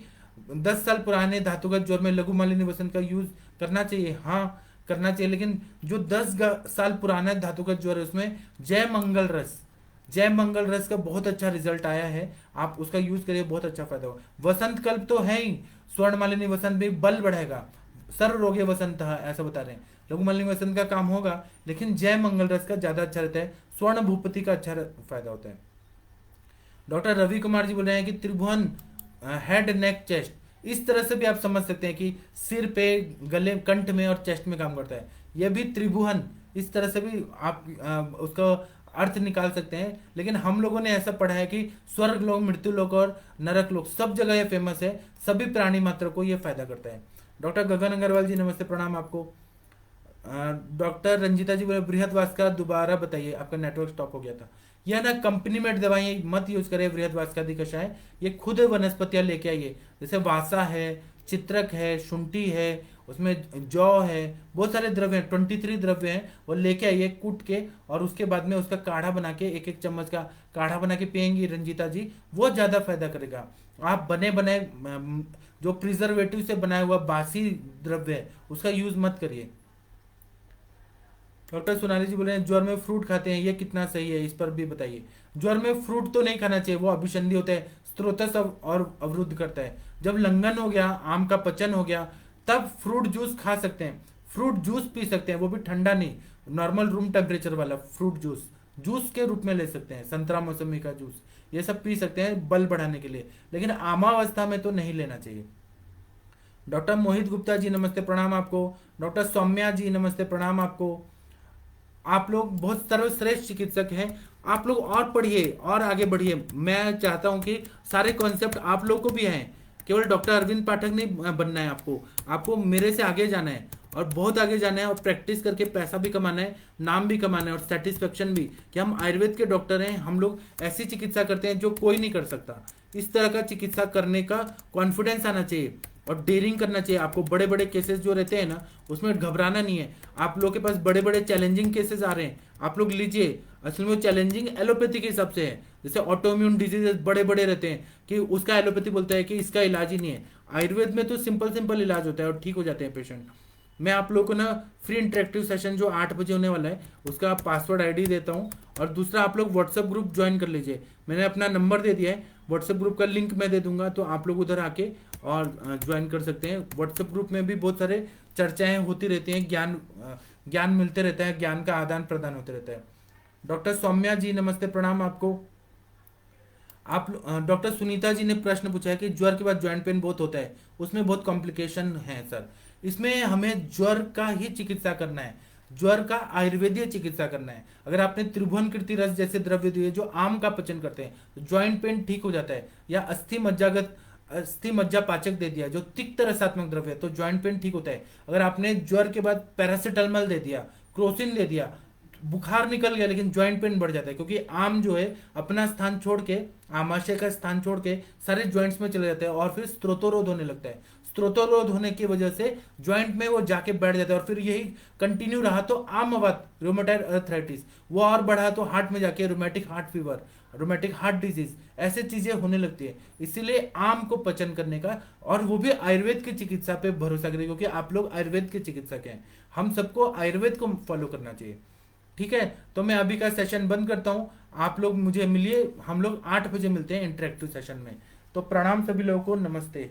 Speaker 1: 10 साल पुराने धातुगत ज्वर में लघु मालिनी वसंत का यूज करना चाहिए, हाँ करना चाहिए, लेकिन जो 10 साल पुराना धातुगत ज्वर है उसमें जय मंगल रस का बहुत अच्छा रिजल्ट आया है, आप उसका यूज करिए, बहुत अच्छा फायदा होगा। वसंत कल्प तो है ही, स्वर्ण मालिनी वसंत भी बल बढ़ेगा, सर्व रोगे वसंत ऐसा बता रहे हैं, लघु मालिनी वसंत का काम होगा, लेकिन जय मंगल रस का ज्यादा अच्छा रहता है, स्वर्ण भूपति का अच्छा फायदा होता है। डॉक्टर रवि कुमार जी बोल रहे हैं कि त्रिभुवन हेड नेक चेस्ट, इस तरह से भी आप समझ सकते हैं कि सिर पे, गले, कंठ में और चेस्ट में काम करता है, यह भी त्रिभुवन, इस तरह से भी आप उसका अर्थ निकाल सकते हैं। लेकिन हम लोगों ने ऐसा पढ़ा है कि स्वर्ग लोक, मृत्यु लोक और नरक लोक सब जगह ये फेमस है, सभी प्राणी मात्र को ये फायदा करता है। डॉक्टर गगन अग्रवाल जी नमस्ते, प्रणाम आपको। डॉक्टर रंजीता जी बोले बृहदवास का दोबारा बताइए, आपका नेटवर्क स्टॉप हो गया था। यह ना कंपनी मेड दवाइयाँ मत यूज करें, बृहदवास का कषाय, ये खुद वनस्पतियां लेके आइए, जैसे वासा है, चित्रक है, शुंठी है, उसमें जौ है, बहुत सारे द्रव्य हैं, 23 द्रव्य हैं, वो लेके आइए कूट के, और उसके बाद में उसका काढ़ा बना के, एक एक चम्मच का काढ़ा बना के पियेंगी रंजीता जी, वो ज्यादा फायदा करेगा। आप बने बनाए जो प्रिजर्वेटिव से बनाया हुआ बासी द्रव्य है उसका यूज मत करिए। डॉक्टर सोनाली जी बोल रहे हैं ज्वर में फ्रूट खाते हैं, ये कितना सही है, इस पर भी बताइए। ज्वर में फ्रूट तो नहीं खाना चाहिए, वो अभिसंधि होता है, स्त्रोतस और अवरुद्ध करता है। जब लंघन हो गया, आम का पचन हो गया, तब फ्रूट जूस खा सकते हैं, फ्रूट जूस पी सकते हैं, वो भी ठंडा नहीं, नॉर्मल रूम टेम्परेचर वाला फ्रूट जूस जूस के रूप में ले सकते हैं, संतरा मौसमी का जूस, ये सब पी सकते हैं बल बढ़ाने के लिए, लेकिन आमावस्था में तो नहीं लेना चाहिए। डॉक्टर मोहित गुप्ता जी नमस्ते, प्रणाम आपको। डॉक्टर सौम्या जी नमस्ते, प्रणाम आपको। आप लोग बहुत सर्वश्रेष्ठ चिकित्सक हैं, आप लोग और पढ़िए और आगे बढ़िए, मैं चाहता हूं कि सारे कॉन्सेप्ट आप लोग को भी आए, केवल डॉक्टर अरविंद पाठक नहीं बनना है आपको, आपको मेरे से आगे जाना है और बहुत आगे जाना है, और प्रैक्टिस करके पैसा भी कमाना है, नाम भी कमाना है और सेटिस्फेक्शन भी कि हम आयुर्वेद के डॉक्टर हैं, हम लोग ऐसी चिकित्सा करते हैं जो कोई नहीं कर सकता। इस तरह का चिकित्सा करने का कॉन्फिडेंस आना चाहिए और डेयरिंग करना चाहिए आपको। बड़े बड़े केसेस जो रहते हैं ना, उसमें घबराना नहीं है। आप लोग के पास बड़े बड़े चैलेंजिंग केसेस आ रहे हैं, आप लोग लीजिए, असल में वो चैलेंजिंग एलोपैथी के हिसाब से है, जैसे ऑटोइम्यून डिजीजेस बड़े बड़े रहते हैं कि उसका एलोपैथी बोलता है कि इसका इलाज ही नहीं है। आयुर्वेद में तो सिंपल सिंपल इलाज होता है और ठीक हो जाते हैं पेशेंट। मैं आप लोगों को ना फ्री इंटरेक्टिव सेशन जो 8 बजे होने वाला है उसका पासवर्ड आईडी देता हूँ, और दूसरा आप लोग व्हाट्सएप ग्रुप ज्वाइन कर लीजिए, मैंने अपना नंबर दे दिया है, व्हाट्सएप ग्रुप का लिंक मैं दे दूंगा, तो आप लोग उधर आके और ज्वाइन कर सकते हैं। व्हाट्सएप ग्रुप में भी बहुत सारे चर्चाएं होती रहती हैं, ज्ञान मिलते रहता है, ज्ञान का आदान प्रदान होते रहता है। डॉक्टर सौम्या जी नमस्ते, प्रणाम आपको। आप डॉक्टर सुनीता जी ने प्रश्न पूछा है कि ज्वर के बाद ज्वाइंट पेन बहुत होता है, उसमें बहुत कॉम्प्लिकेशन है सर, इसमें हमें ज्वर का ही चिकित्सा करना है, ज्वर का आयुर्वेदीय चिकित्सा करना है। अगर आपने त्रिभुवन कीर्ति रस जैसे द्रव्य दिए जो आम का पचन करते हैं तो ज्वाइंट पेन ठीक हो जाता है, या अस्थि मज्जा पाचक दे दिया जो तिक्त रसात्मक द्रव्य है तो ज्वाइंट पेन ठीक होता है। अगर आपने ज्वर के बाद पैरासिटामोल दे दिया, क्रोसिन दे दिया, बुखार निकल गया लेकिन ज्वाइंट पेन बढ़ जाता है, क्योंकि आम जो है अपना स्थान छोड़ के, आमाशय का स्थान छोड़ के सारे ज्वाइंट्स में चले जाते हैं और फिर स्त्रोतोरोध होने लगता है। स्त्रोतोरोध होने की वजह से ज्वाइंट में वो जाके बैठ जाता है, और फिर यही कंटिन्यू रहा तो आमवात, रोमेटाइड अर्थराइटिस, वो और बढ़ा तो हार्ट में जाके rheumatic heart fever, rheumatic heart disease, ऐसे चीजें होने लगती है। इसीलिए आम को पचन करने का, और वो भी आयुर्वेद की चिकित्सा पे भरोसा करें, क्योंकि आप लोग आयुर्वेद के चिकित्सक हैं, हम सबको आयुर्वेद को फॉलो करना चाहिए। ठीक है, तो मैं अभी का सेशन बंद करता हूं, आप लोग मुझे मिलिए, हम लोग 8 बजे मिलते हैं इंटरेक्टिव सेशन में। तो प्रणाम सभी लोगों को, नमस्ते।